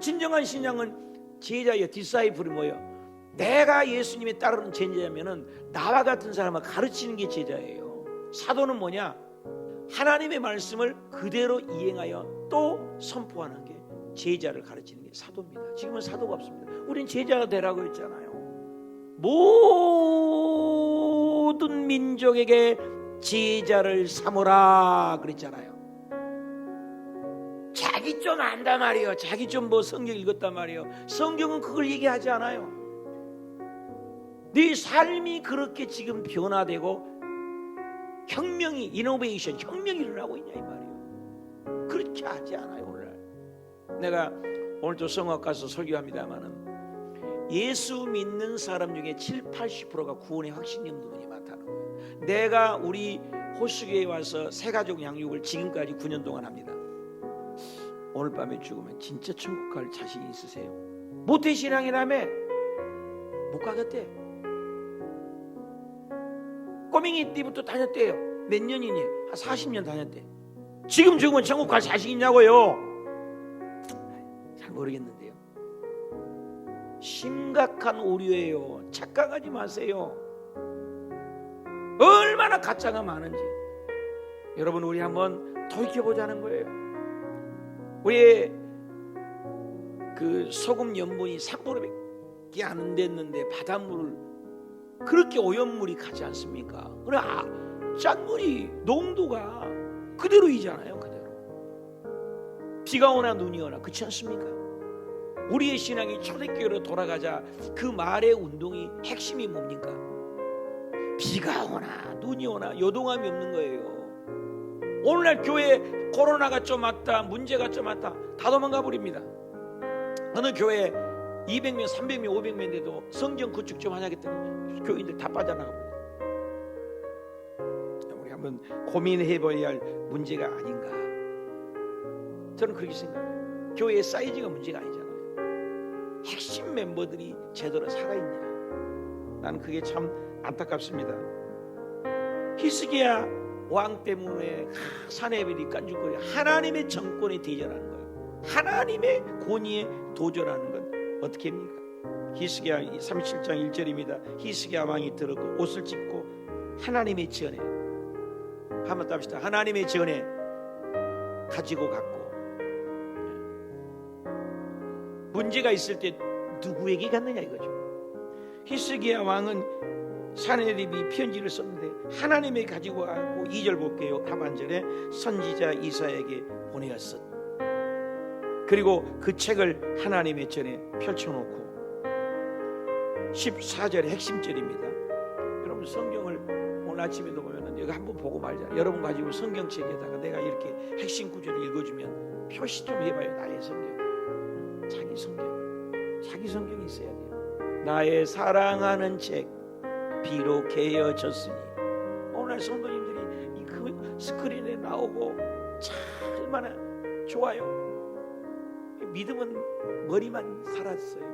진정한 신앙은 제자예요. 디사이플이 뭐예요? 내가 예수님에 따르는 제자면은 나와 같은 사람을 가르치는 게 제자예요. 사도는 뭐냐? 하나님의 말씀을 그대로 이행하여 또 선포하는 게 제자를 가르치는 게 사도입니다. 지금은 사도가 없습니다. 우린 제자가 되라고 했잖아요. 모든 민족에게 제자를 삼으라 그랬잖아요. 자기 좀 안단 말이에요. 자기 좀 뭐 성경 읽었단 말이에요. 성경은 그걸 얘기하지 않아요. 네 삶이 그렇게 지금 변화되고 혁명이 이노베이션 혁명이 일어나고 있냐 이 말이에요. 그렇게 하지 않아요. 오늘날 내가 오늘도 성악 가서 설교합니다마는 예수 믿는 사람 중에 70-80%가 구원의 확신이 없는 분이 많다는 거예요. 내가 우리 호수교에 와서 새가족 양육을 지금까지 9년 동안 합니다. 오늘 밤에 죽으면 진짜 천국 갈 자신이 있으세요? 모태신앙이라며 못 가겠대. 꼬맹이 때부터 다녔대요. 몇 년이니? 한 40년 다녔대. 지금 죽으면 천국 갈 자신 있냐고요? 잘 모르겠는데요. 심각한 오류예요. 착각하지 마세요. 얼마나 가짜가 많은지 여러분 우리 한번 돌이켜보자는 거예요. 우리의 그 소금 염분이 3%밖에 안 됐는데 바닷물을 그렇게 오염물이 가지 않습니까? 그래 짠물이 농도가 그대로이잖아요. 그대로. 비가 오나 눈이 오나 그렇지 않습니까? 우리의 신앙이 초대교회로 돌아가자 그 말의 운동이 핵심이 뭡니까? 비가 오나 눈이 오나 요동함이 없는 거예요. 오늘날 교회에 코로나가 좀 왔다 문제가 좀 왔다 다 도망가 버립니다. 어느 교회에 200명, 300명, 500명인데도 성경 구축 좀 하냐겠더니 교인들 다 빠져나가버려요. 우리 한번 고민해봐야 할 문제가 아닌가. 저는 그렇게 생각해요. 교회의 사이즈가 문제가 아니잖아요. 핵심 멤버들이 제대로 살아있냐. 나는 그게 참 안타깝습니다. 히스기야 왕 때문에 사내벨이 깐죽거려 하나님의 정권에 대전하는 거예요. 하나님의 권위에 도전하는 건 어떻게 합니까? 히스기야 37장 1절입니다. 히스기야 왕이 들었고 옷을 찢고 하나님의 전에, 한번 답시다. 하나님의 전에 가지고 갔고, 문제가 있을 때 누구에게 갔느냐 이거죠. 히스기야 왕은 사네립이 편지를 썼는데 하나님에게 가지고 가고, 2절 볼게요. 하반절에 선지자 이사야에게 보내었어. 그리고 그 책을 하나님의 전에 펼쳐놓고 14절의 핵심절입니다. 여러분 성경을 오늘 아침에도 보면 여기 한번 보고 말자. 여러분 가지고 성경책에다가 내가 이렇게 핵심 구절을 읽어주면 표시 좀 해봐요. 나의 성경, 자기 성경이 있어야 돼요. 나의 사랑하는 책 비록 개어졌으니. 오늘 성도님들이 그 스크린에 나오고 참 얼마나 좋아요. 믿음은 머리만 살았어요.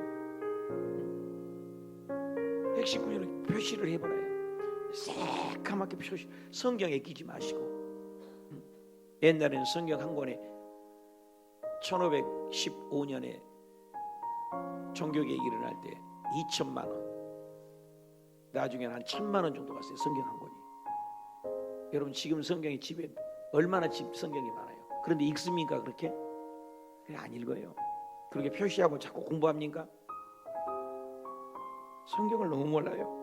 핵심 구절을 표시를 해보라요. 새까맣게 표시. 성경에 끼지 마시고. 옛날에는 성경 한 권에 1515년에 종교개혁이 일어날 때 2천만 원, 나중에는 한 1,000만 원 정도 갔어요. 성경 한 권이. 여러분 지금 성경이 집에 얼마나 성경이 많아요. 그런데 읽습니까 그렇게? 그냥 안 읽어요. 그렇게 표시하고 자꾸 공부합니까? 성경을 너무 몰라요.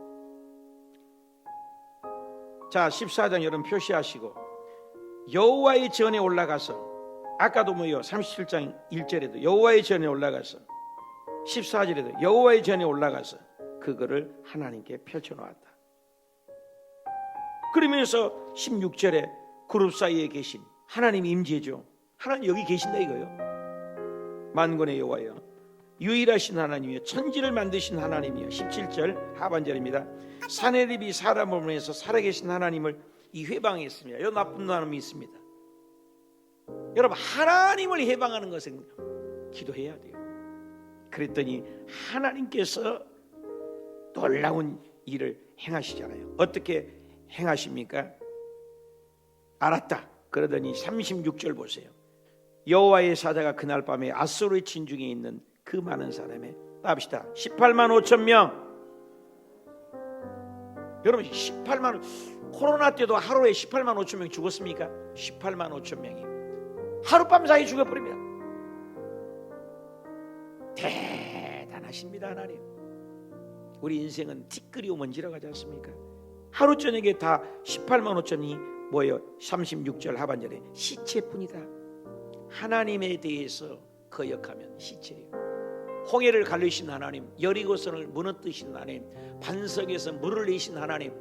자 14장 여러분 표시하시고, 여호와의 전에 올라가서, 아까도 뭐요 37장 1절에도 여호와의 전에 올라가서, 14절에도 여호와의 전에 올라가서 그거를 하나님께 펼쳐놓았다. 그러면서 16절에 그룹 사이에 계신 하나님 임재죠. 하나님 여기 계신다 이거요. 만군의 여호와여, 유일하신 하나님이여, 천지를 만드신 하나님이여. 17절 하반절입니다. 사네립이 사람을 보내서 살아계신 하나님을 이 회방했습니다. 이 나쁜 사람이 있습니다. 여러분 하나님을 해방하는 것은 기도해야 돼요. 그랬더니 하나님께서 놀라운 일을 행하시잖아요. 어떻게 행하십니까? 알았다. 그러더니 36절 보세요. 여호와의 사자가 그날 밤에 아수르의 진중에 있는 그 많은 사람의, 답시다, 18만 5천 명. 여러분 18만, 코로나 때도 하루에 18만 5천 명 죽었습니까? 18만 5천 명이 하룻밤 사이에 죽어버립니다. 대단하십니다 하나님. 우리 인생은 티끌이 오면 지나가지 않습니까? 하루 저녁에 다 18만 5천이 뭐예요? 36절 하반절에 시체뿐이다. 하나님에 대해서 거역하면 시체예요. 홍해를 가르신 하나님, 여리고성을 무너뜨신 하나님, 반석에서 물을 내신 하나님,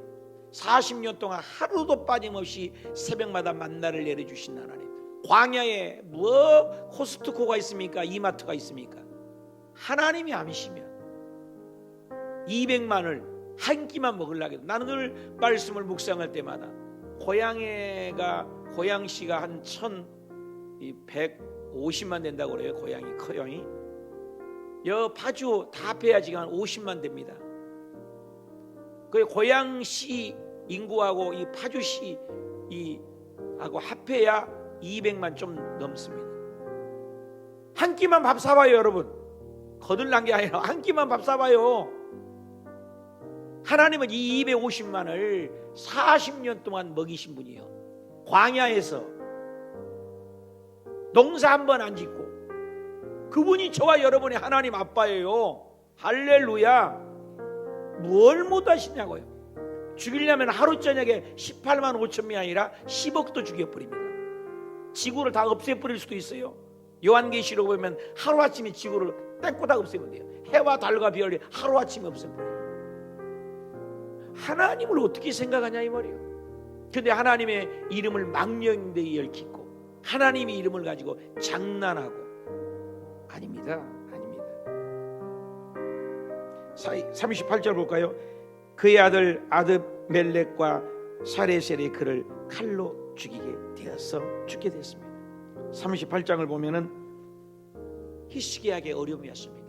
40년 동안 하루도 빠짐없이 새벽마다 만나를 내려주신 하나님, 광야에 뭐 코스트코가 있습니까? 이마트가 있습니까? 하나님이 아니시면 200만을 한 끼만 먹으려고 해도, 나는 늘 말씀을 묵상할 때마다 고양시가 한 1,150만 된다고 그래요. 고양이 커요이. 여 파주 다 합해야지 한 50만 됩니다. 그 고양시 인구하고 이 파주시 하고 합해야 200만 좀 넘습니다. 한 끼만 밥 사봐요 여러분. 거들난 게 아니라 한 끼만 밥 사봐요. 하나님은 이 250만을 40년 동안 먹이신 분이에요. 광야에서 농사 한 번 안 짓고. 그분이 저와 여러분의 하나님 아빠예요. 할렐루야. 뭘 못하시냐고요. 죽이려면 하루 저녁에 18만 5천 명이 아니라 10억도 죽여버립니다. 지구를 다 없애버릴 수도 있어요. 요한계시록 보면 하루아침에 지구를 떼고 다 없애면 돼요. 해와 달과 별이 하루아침에 없애버려요. 하나님을 어떻게 생각하냐 이 말이에요. 근데 하나님의 이름을 망령되이 얽히고 하나님의 이름을 가지고 장난하고, 아닙니다. 아닙니다. 38절 볼까요? 그의 아들 아드멜렉과 사레셀이 그를 칼로 죽이게 되어서 죽게 됐습니다. 38장을 보면은 히스기야에게 어려움이 왔습니다.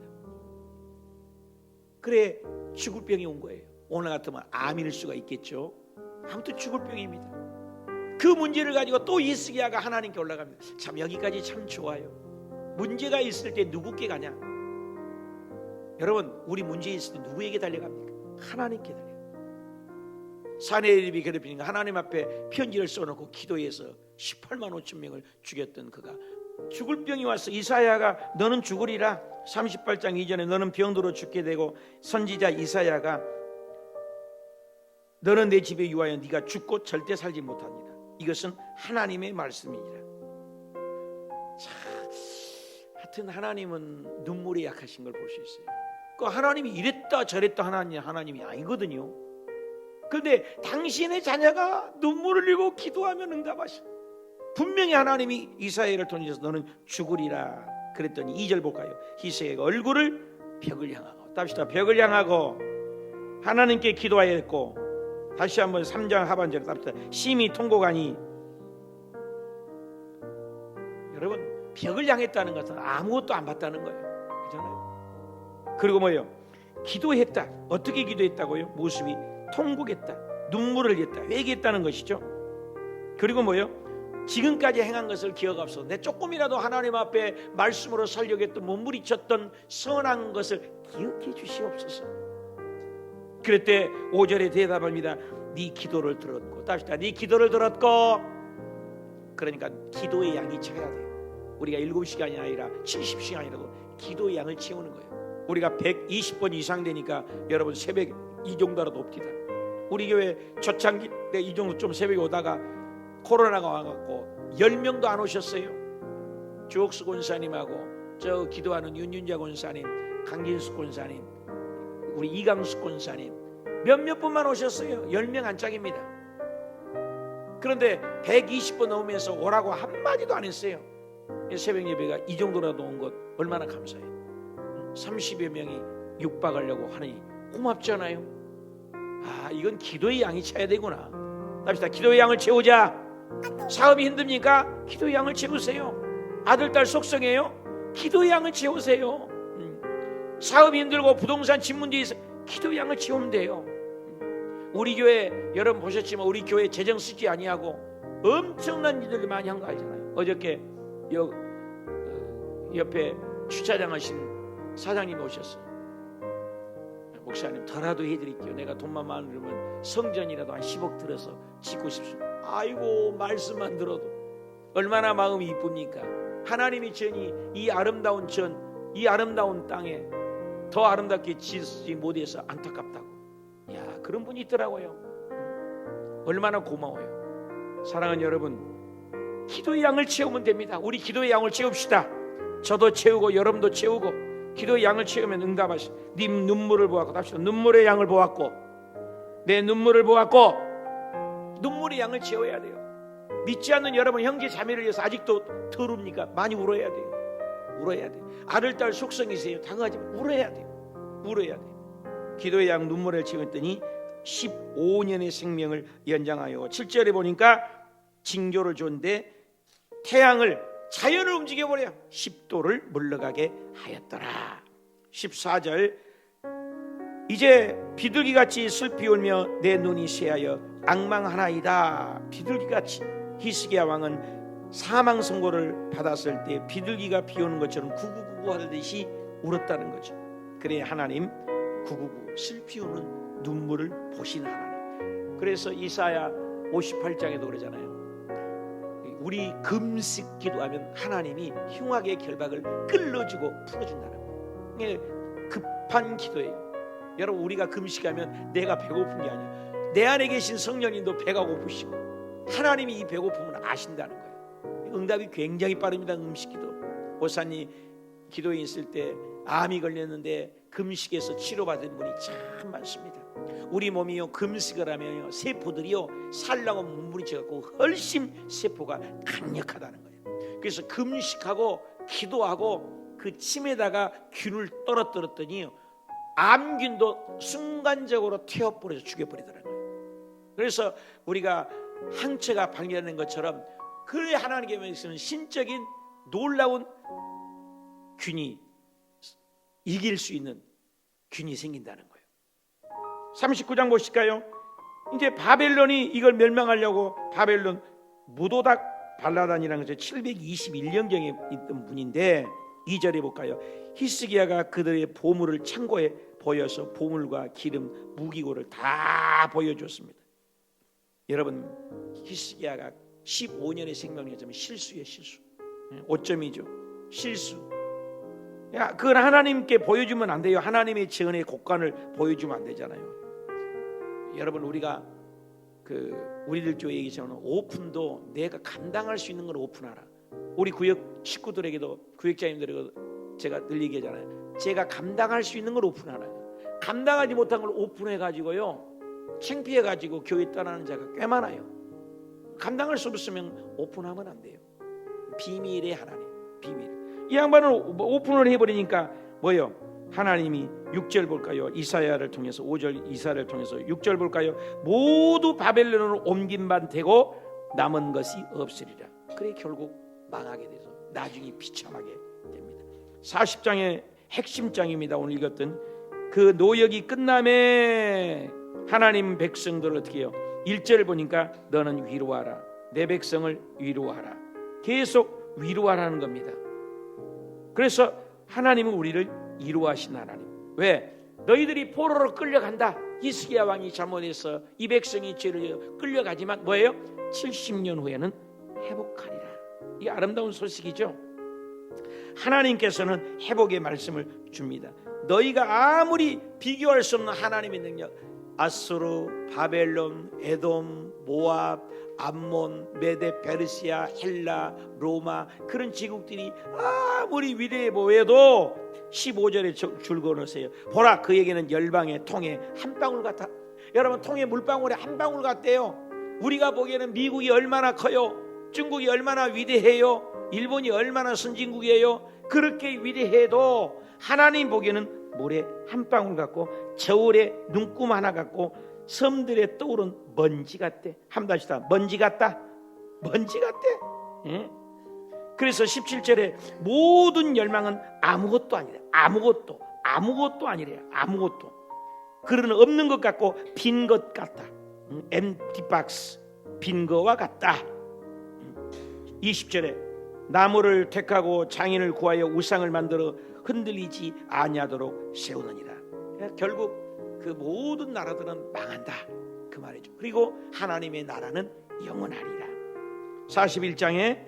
그래 죽을 병이 온 거예요. 오늘 같으면 암일 수가 있겠죠. 아무튼 죽을 병입니다. 그 문제를 가지고 또 히스기야가 하나님께 올라갑니다. 참 여기까지 참 좋아요. 문제가 있을 때 누구께 가냐? 여러분 우리 문제 있을 때 누구에게 달려갑니까? 하나님께 달려갑니다. 사내립이 괴롭히니까 하나님 앞에 편지를 써놓고 기도해서 18만 5천 명을 죽였던 그가 죽을 병이 와서 이사야가 너는 죽으리라 38장 이전에 너는 병으로 죽게 되고 선지자 이사야가 너는 내 집에 유하여 네가 죽고 절대 살지 못합니다. 이것은 하나님의 말씀이니라. 자, 하여튼 하나님은 눈물이 약하신 걸 볼 수 있어요. 그 하나님이 이랬다 저랬다 하나님이 아니거든요. 그런데 당신의 자녀가 눈물을 흘리고 기도하면 응답하셔. 분명히 하나님이 이사야를 통해서 너는 죽으리라 그랬더니 2절 볼까요? 히스기야가 얼굴을 벽을 향하고 답시다. 벽을 향하고 하나님께 기도하였고 다시 한번 3장 하반절에 답시다. 심히 통곡하니. 여러분 벽을 향했다는 것은 아무것도 안 봤다는 거예요. 그렇잖아요. 그리고 뭐예요? 기도했다. 어떻게 기도했다고요? 모습이 통곡했다. 눈물을 흘렸다. 회개했다는 것이죠. 그리고 뭐예요? 지금까지 행한 것을 기억하소서. 내 조금이라도 하나님 앞에 말씀으로 살려고 했던 몸부리쳤던 선한 것을 기억해 주시옵소서. 그랬대 5절에 대답합니다. 네 기도를 들었고 답시다. 네 기도를 들었고. 그러니까 기도의 양이 채워야 돼요. 우리가 7시간이 아니라 70시간이라도 기도의 양을 채우는 거예요. 우리가 120번 이상 되니까 여러분 새벽 이 정도라도 옵니다. 우리 교회 초창기 때 이 정도 좀 새벽에 오다가 코로나가 와갖고 10명도 안 오셨어요. 주옥수 권사님하고 저 기도하는 윤윤자 권사님, 강진수 권사님, 우리 이강수 권사님 몇몇 분만 오셨어요. 10명 안짝입니다. 그런데 120번 넘으면서 오라고 한마디도 안 했어요. 새벽 예배가 이 정도라도 온 것 얼마나 감사해요. 30여 명이 육박하려고 하니 고맙잖아요. 아, 이건 기도의 양이 차야 되구나. 답시다. 기도의 양을 채우자. 사업이 힘듭니까? 기도의 양을 채우세요. 아들, 딸 속성해요? 기도의 양을 채우세요. 사업이 힘들고 부동산 집 문제 있어 기도의 양을 채우면 돼요. 우리 교회 여러분 보셨지만 우리 교회 재정 쓰지 아니하고 엄청난 일들을 많이 한 거 알잖아요. 어저께 옆에 주차장 하신 사장님이 오셨어요. 목사님 더라도 해드릴게요. 내가 돈만 많으면 성전이라도 한 10억 들어서 짓고 싶습니다. 아이고 말씀만 들어도 얼마나 마음이 이쁩니까? 하나님이 전이 이 아름다운 전, 이 아름다운 땅에 더 아름답게 짓지 못해서 안타깝다고. 야, 그런 분이 있더라고요. 얼마나 고마워요. 사랑하는 여러분, 기도의 양을 채우면 됩니다. 우리 기도의 양을 채웁시다. 저도 채우고 여러분도 채우고 기도의 양을 채우면 응답하시. 네 눈물을 보았고 답시다. 눈물의 양을 보았고 내 눈물을 보았고 눈물의 양을 채워야 돼요. 믿지 않는 여러분 형제 자매를 위해서 아직도 더웁니까? 많이 울어야 돼요. 울어야 돼요. 아들 딸 속성이세요. 당하지 울어야 돼요. 울어야 돼요. 기도의 양 눈물을 채웠더니 15년의 생명을 연장하여 7절에 보니까 징조를 줬는데 태양을 자연을 움직여버려 10도를 물러가게 하였더라. 14절 이제 비둘기같이 슬피 울며 내 눈이 새하여 앙망하나이다. 비둘기같이 히스기야 왕은 사망 선고를 받았을 때 비둘기가 비오는 것처럼 구구구구 하듯이 울었다는 거죠. 그래 하나님 구구구 슬피 우는 눈물을 보신 하나님. 그래서 이사야 58장에도 그러잖아요. 우리 금식 기도하면 하나님이 흉악의 결박을 끌어주고 풀어준다는 거예요. 이게 급한 기도예요. 여러분 우리가 금식하면 내가 배고픈 게 아니야. 내 안에 계신 성령님도 배가 고프시고 하나님이 이 배고픔을 아신다는 거예요. 응답이 굉장히 빠릅니다. 금식기도. 오사님 기도에 있을 때 암이 걸렸는데 금식에서 치료받은 분이 참 많습니다. 우리 몸이요 금식을 하면요 세포들이요 살라고 몸부림쳐갖고 훨씬 세포가 강력하다는 거예요. 그래서 금식하고 기도하고 그 침에다가 균을 떨어뜨렸더니 암균도 순간적으로 태워버려서 죽여버리더라는 거예요. 그래서 우리가 항체가 발견된 것처럼 그 하나님께서는 신적인 놀라운 균이 이길 수 있는 균이 생긴다는 거예요. 39장 보실까요? 이제 바벨론이 이걸 멸망하려고 바벨론 무도닥 발라단이라는 것이 721년경에 있던 분인데 2절에 볼까요? 히스기야가 그들의 보물을 창고에 보여서 보물과 기름, 무기고를 다 보여줬습니다. 여러분, 히스기야가 15년의 생명이었지만 실수예요, 실수. 5점이죠. 실수. 야, 그걸 하나님께 보여주면 안 돼요. 하나님의 재언의 곡간을 보여주면 안 되잖아요. 여러분, 우리가 우리들 교회 얘기처럼 오픈도 내가 감당할 수 있는 걸 오픈하라. 우리 구역 식구들에게도, 구역자님들에게도 제가 늘 얘기하잖아요. 제가 감당할 수 있는 걸 오픈하라. 감당하지 못한 걸 오픈해가지고요, 창피해가지고 교회 떠나는 자가 꽤 많아요. 감당할 수 없으면 오픈하면 안 돼요. 비밀의 하나님, 비밀. 이 양반은 오픈을 해버리니까 뭐예요? 하나님이 6절 볼까요? 이사야를 통해서 5절 이사야를 통해서 6절 볼까요? 모두 바벨론으로 옮긴 바 되고 남은 것이 없으리라. 그래 결국 망하게 돼서 나중에 비참하게 됩니다. 40장의 핵심장입니다. 오늘 읽었던 그 노역이 끝남에 하나님 백성들을 어떻게 해요? 1절 보니까 너는 위로하라. 내 백성을 위로하라. 계속 위로하라는 겁니다. 그래서 하나님은 우리를 위로하신 하나님. 왜? 너희들이 포로로 끌려간다. 히스기야 왕이 잘못해서 이 백성이 죄를 끌려가지만 뭐예요? 70년 후에는 회복하리라. 이 아름다운 소식이죠. 하나님께서는 회복의 말씀을 줍니다. 너희가 아무리 비교할 수 없는 하나님의 능력, 아수르, 바벨론, 에돔, 모압, 암몬, 메데, 페르시아, 헬라, 로마 그런 제국들이 아무리 위대해 보여도 15절에 줄 그어놓으세요. 보라, 그에게는 열방의 통에 한 방울 같아. 여러분, 통에 물방울에 한 방울 같대요. 우리가 보기에는 미국이 얼마나 커요, 중국이 얼마나 위대해요, 일본이 얼마나 선진국이에요. 그렇게 위대해도 하나님 보기에는 물에 한 방울 같고 저울에 눈금 하나 같고 섬들에 떠오른 먼지 같대. 한번 다시 다 먼지 같다. 먼지 같대. 예? 그래서 17절에 모든 열망은 아무것도 아니래. 아무것도 아니래. 아무것도. 그러는 없는 것 같고 빈 것 같다. empty box. 빈 거와 같다. 20절에 나무를 택하고 장인을 구하여 우상을 만들어 흔들리지 아니하도록 세우느니라. 결국 그 모든 나라들은 망한다 그 말이죠. 그리고 하나님의 나라는 영원하리라. 41장에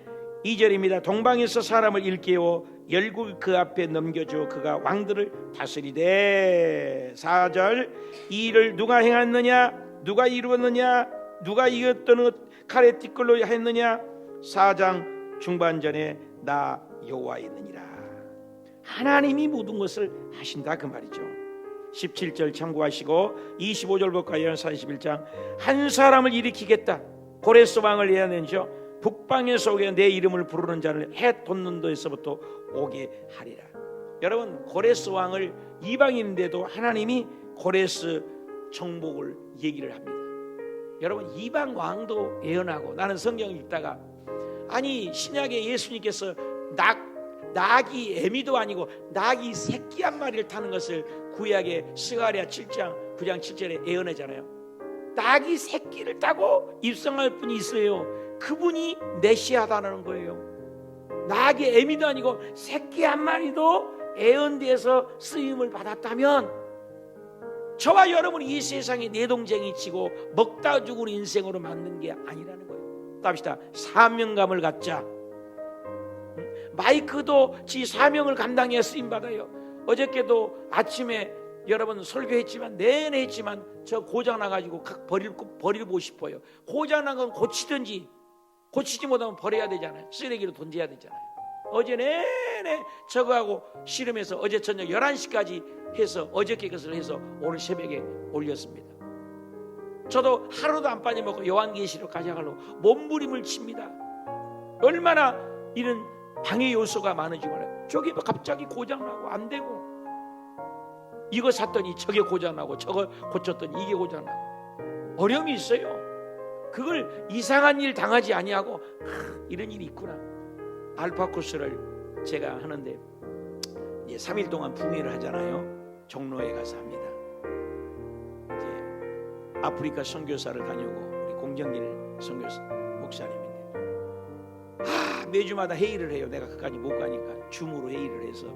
2절입니다. 동방에서 사람을 일깨워 열국을 그 앞에 넘겨주어 그가 왕들을 다스리되. 4절 이 일을 누가 행했느냐, 누가 이루었느냐, 누가 이었던 칼에 띠끌로 했느냐. 4장 중반전에 나 여호와 있느니라. 하나님이 모든 것을 하신다 그 말이죠. 17절 참고하시고 25절 볼까요? 41장 한 사람을 일으키겠다. 고레스 왕을 내어낸죠. 북방에서 오게 내 이름을 부르는 자를 해 돋는 데서부터 오게 하리라. 여러분, 고레스 왕을 이방인인데도 하나님이 고레스 정복을 얘기를 합니다. 여러분, 이방 왕도 예언하고, 나는 성경을 읽다가 아니 신약에 예수님께서 낙이 애미도 아니고 낙이 새끼 한 마리를 타는 것을 구약의 스가랴 7장 9장 7절에 예언하잖아요. 낙이 새끼를 타고 입성할 분이 있어요. 그분이 메시아다라는 거예요. 낙이 애미도 아니고 새끼 한 마리도 예언돼서 쓰임을 받았다면 저와 여러분이 이 세상에 내동쟁이 치고 먹다 죽은 인생으로 만든 게 아니라는 거예요. 답시다. 사명감을 갖자. 마이크도 지 사명을 감당해야 쓰임받아요. 어저께도 아침에 여러분 설교했지만 내내 했지만 저 고장나가지고 버리고 싶어요. 고장난 건 고치든지, 고치지 못하면 버려야 되잖아요. 쓰레기로 던져야 되잖아요. 어제 내내 저거하고 씨름해서 어제 저녁 11시까지 해서 어저께 것을 해서 오늘 새벽에 올렸습니다. 저도 하루도 안 빠져먹고 요한계시록 가져가려고 몸부림을 칩니다. 얼마나 이런 방해 요소가 많은지 몰라요. 저기 갑자기 고장나고 안 되고 이거 샀더니 저게 고장나고 저거 고쳤더니 이게 고장나고 어려움이 있어요. 그걸 이상한 일 당하지 아니하고 이런 일이 있구나. 알파 코스를 제가 하는데 이제 3일 동안 붕해를 하잖아요. 종로에 가서 합니다. 이제 아프리카 선교사를 다녀오고 우리 공정길 선교사 목사님인데 매주마다 회의를 해요. 내가 그까지 못 가니까 줌으로 회의를 해서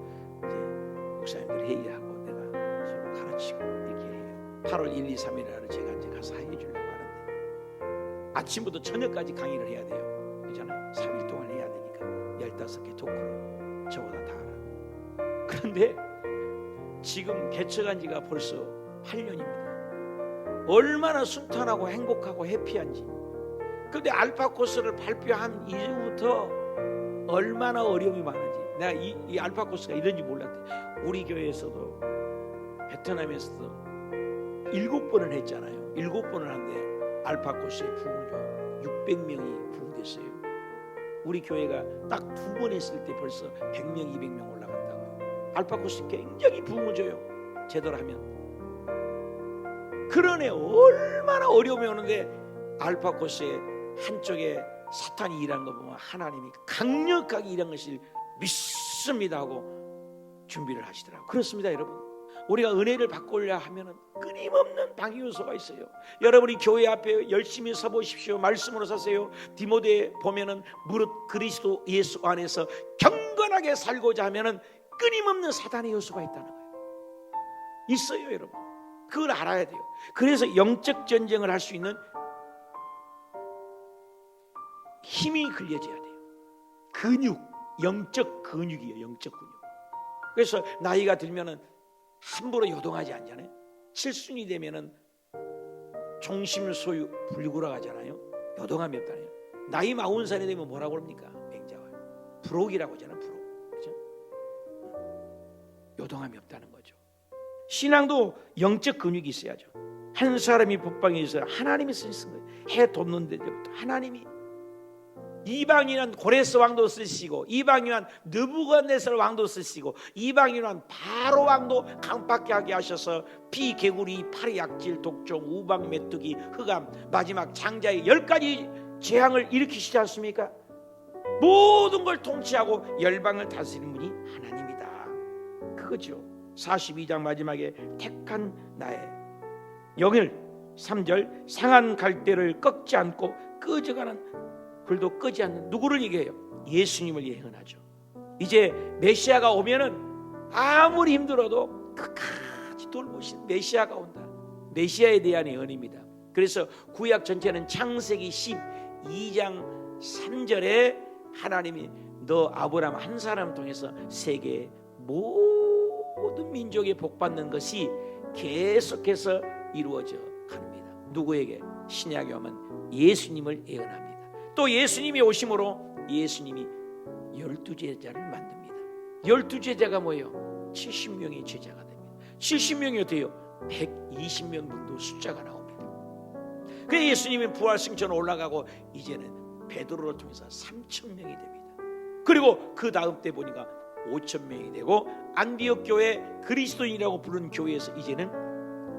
이제 목사님들 회의하고 내가 서로 가르치고 이렇게 해요. 8월 1, 2, 3일에 제가 이제 가서 해주려고 하는데 아침부터 저녁까지 강의를 해야 돼요. 그렇잖아요. 3일 동안 해야 되니까 15개 토크를 저보다 다 알아. 그런데 지금 개척한 지가 벌써 8년입니다. 얼마나 순탄하고 행복하고 해피한지. 그런데 알파 코스를 발표한 이후부터 얼마나 어려움이 많은지. 내가 이 알파 코스가 이런지 몰랐대. 우리 교회에서도 베트남에서도 7번을 했잖아요. 7번을 한데 알파 코스에 부흥을 줘요. 600명이 부흥됐어요. 우리 교회가 딱 2번 했을 때 벌써 100명, 200명 올라간다고요. 알파 코스 굉장히 부흥을 줘요. 제대로 하면. 그러네. 얼마나 어려움이 오는데 알파 코스에 한쪽에 사탄이 일하는 거 보면 하나님이 강력하게 일한 것을 믿습니다 하고 준비를 하시더라고요. 그렇습니다, 여러분. 우리가 은혜를 받고자 하면은 끊임없는 방해 요소가 있어요. 여러분이 교회 앞에 열심히 서보십시오. 말씀으로 사세요. 디모데에 보면은 무릇 그리스도 예수 안에서 경건하게 살고자 하면은 끊임없는 사단의 요소가 있다는 거예요. 있어요, 여러분. 그걸 알아야 돼요. 그래서 영적 전쟁을 할 수 있는 힘이 걸려져야 돼요. 근육, 영적 근육이에요. 영적 근육. 그래서 나이가 들면은 함부로 요동하지 않잖아요. 칠순이 되면은 종심소유 불구라가잖아요. 요동함이 없다네요. 나이 40살이 되면 뭐라고 그럽니까? 맹자와요. 부록이라고 하잖아요. 부록. 그렇죠? 요동함이 없다는 거죠. 신앙도 영적 근육이 있어야죠. 한 사람이 법방에 있어요. 하나님이 쓰신 거예요. 해 돋는 데부터 하나님이. 이방인한 고레스 왕도 쓰시고, 이방인한 느부갓네살 왕도 쓰시고, 이방인한 바로 왕도 강박하게 하셔서 피, 개구리, 팔의 약질, 독종, 우박, 메뚜기, 흑암, 마지막 장자의 10가지 재앙을 일으키시지 않습니까? 모든 걸 통치하고 열방을 다스리는 분이 하나님이다. 그거죠. 42장 마지막에 택한 나의 영을 3절 상한 갈대를 꺾지 않고 꺼져가는 불도 끄지 않는 누구를 얘기해요? 예수님을 예언하죠. 이제 메시아가 오면은 아무리 힘들어도 끝까지 돌보신 메시아가 온다. 메시아에 대한 예언입니다. 그래서 구약 전체는 창세기 12장 3절에 하나님이 너 아브라함 한 사람 통해서 세계의 모든 민족에 복받는 것이 계속해서 이루어져 갑니다. 누구에게? 신약에 오면 예수님을 예언합니다. 또 예수님이 오심으로 예수님이 12제자를 만듭니다. 12제자가 뭐예요? 70명의 제자가 됩니다. 70명이 어때요? 120명 정도 숫자가 나옵니다. 그래서 예수님이 부활승천 올라가고 이제는 베드로를 통해서 3,000명이 됩니다. 그리고 그 다음 때 보니까 5,000명이 되고 안디옥 교회 그리스도인이라고 부르는 교회에서 이제는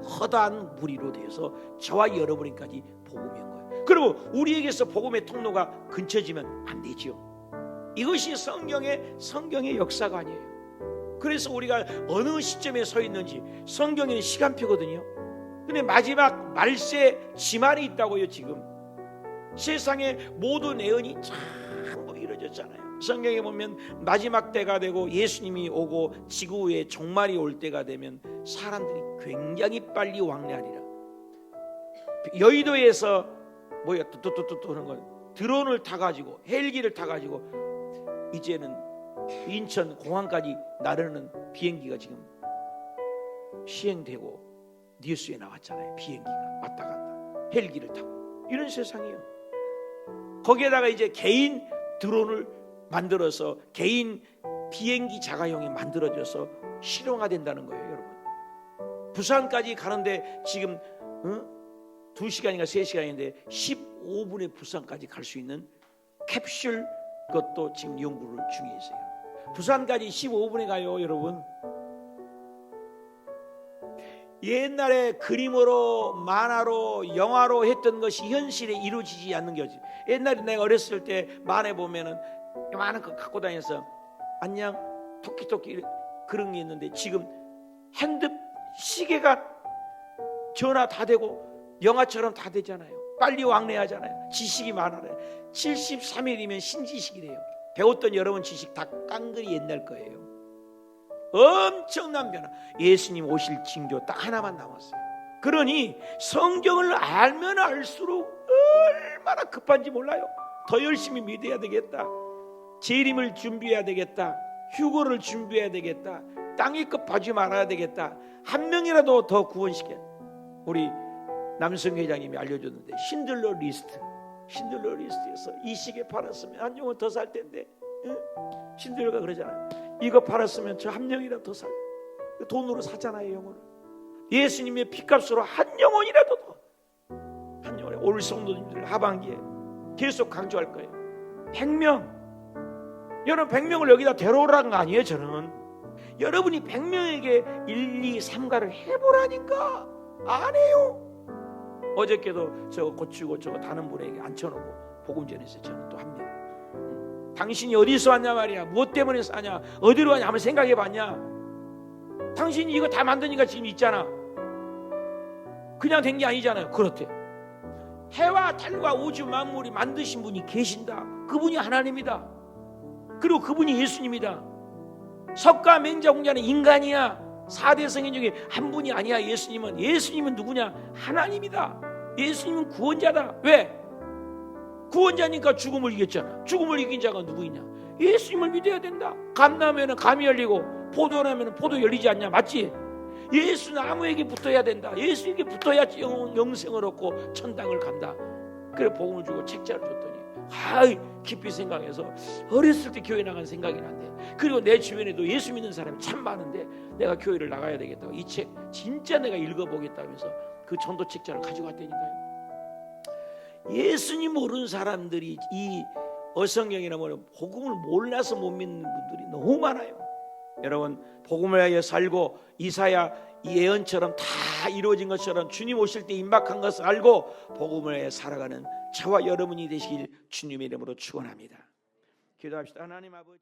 허다한 무리로 되어서 저와 여러분까지 복음이 온 거예요. 그리고 우리에게서 복음의 통로가 근처지면 안 되지요. 이것이 성경의 역사가 아니에요. 그래서 우리가 어느 시점에 서 있는지 성경에는 시간표거든요. 근데 마지막 말세 지만이 있다고요. 지금 세상의 모든 예언이 전부 이루어졌잖아요. 성경에 보면 마지막 때가 되고 예수님이 오고 지구 위에 종말이 올 때가 되면 사람들이 굉장히 빨리 왕래하리라. 여의도에서 뭐야 뚜뚜뚜뚜 하는 건 드론을 타가지고 헬기를 타가지고 이제는 인천 공항까지 나르는 비행기가 지금 시행되고 뉴스에 나왔잖아요. 비행기가 왔다 갔다 헬기를 타고 이런 세상이에요. 거기에다가 이제 개인 드론을 만들어서 개인 비행기 자가용이 만들어져서 실용화된다는 거예요. 여러분 부산까지 가는데 지금 2시간인가 3시간인데 15분에 부산까지 갈 수 있는 캡슐 그것도 지금 연구를 중에 있어요. 부산까지 15분에 가요. 여러분 옛날에 그림으로 만화로 영화로 했던 것이 현실에 이루어지지 않는 거지. 옛날에 내가 어렸을 때 만화에 보면은 많은 거 갖고 다녀서 안녕 토끼토끼 그런 게 있는데 지금 핸드 시계가 전화 다 되고 영화처럼 다 되잖아요. 빨리 왕래하잖아요. 지식이 많아요. 73일이면 신지식이래요. 배웠던 여러분 지식 다 깡그리 옛날 거예요. 엄청난 변화. 예수님 오실 징조 딱 하나만 남았어요. 그러니 성경을 알면 알수록 얼마나 급한지 몰라요. 더 열심히 믿어야 되겠다. 재림을 준비해야 되겠다. 휴거를 준비해야 되겠다. 땅의 것 봐주지 말아야 되겠다. 한 명이라도 더 구원시켜. 우리 남성 회장님이 알려줬는데 신들러 리스트에서 이 시계 팔았으면 한 영혼 더 살 텐데. 응? 신들러가 그러잖아요. 이거 팔았으면 저 한 명이라도 더 살. 돈으로 사잖아요, 영혼을. 예수님의 피값으로 한 영혼이라도 더. 한 영혼에 오늘 성도님들 하반기에 계속 강조할 거예요. 100명. 여러분 100명을 여기다 데려오라는 거 아니에요, 저는. 여러분이 100명에게 1, 2, 3가를 해보라니까. 안 해요. 어저께도 저거 고치고 저거 다른 분에게 앉혀놓고 복음 전했어요. 저는 또 한 명. 당신이 어디서 왔냐 말이야. 무엇 때문에 사냐. 어디로 가냐 한번 생각해봤냐. 당신이 이거 다 만드니까 지금 있잖아. 그냥 된 게 아니잖아요. 그렇대. 해와 달과 우주 만물이 만드신 분이 계신다. 그분이 하나님이다. 그리고 그분이 예수님이다. 석가 맹자 공자는 인간이야. 4대 성인 중에 한 분이 아니야. 예수님은 누구냐? 하나님이다. 예수님은 구원자다. 왜? 구원자니까 죽음을 이겼잖아. 죽음을 이긴 자가 누구이냐? 예수님을 믿어야 된다. 감나무에는 감이 열리고 포도나무에는 포도 열리지 않냐? 맞지? 예수 나무에게 붙어야 된다. 예수에게 붙어야지 영생을 얻고 천당을 간다. 그래 복음을 주고 책자를 줬더니 깊이 생각해서 어렸을 때 교회 나간 생각이 난대. 그리고 내 주변에도 예수 믿는 사람이 참 많은데 내가 교회를 나가야 되겠다고 이 책 진짜 내가 읽어보겠다면서 그 전도 책자를 가지고 왔다니까요. 예수님 모르는 사람들이 이 어성경이나 복음을 몰라서 못 믿는 분들이 너무 많아요. 여러분 복음을 위하여 살고 이사야 이 예언처럼 다 이루어진 것처럼 주님 오실 때 임박한 것을 알고 복음을 위하여 살아가는 저와 여러분이 되시길 주님의 이름으로 축원합니다. 기도합시다. 하나님 아버지.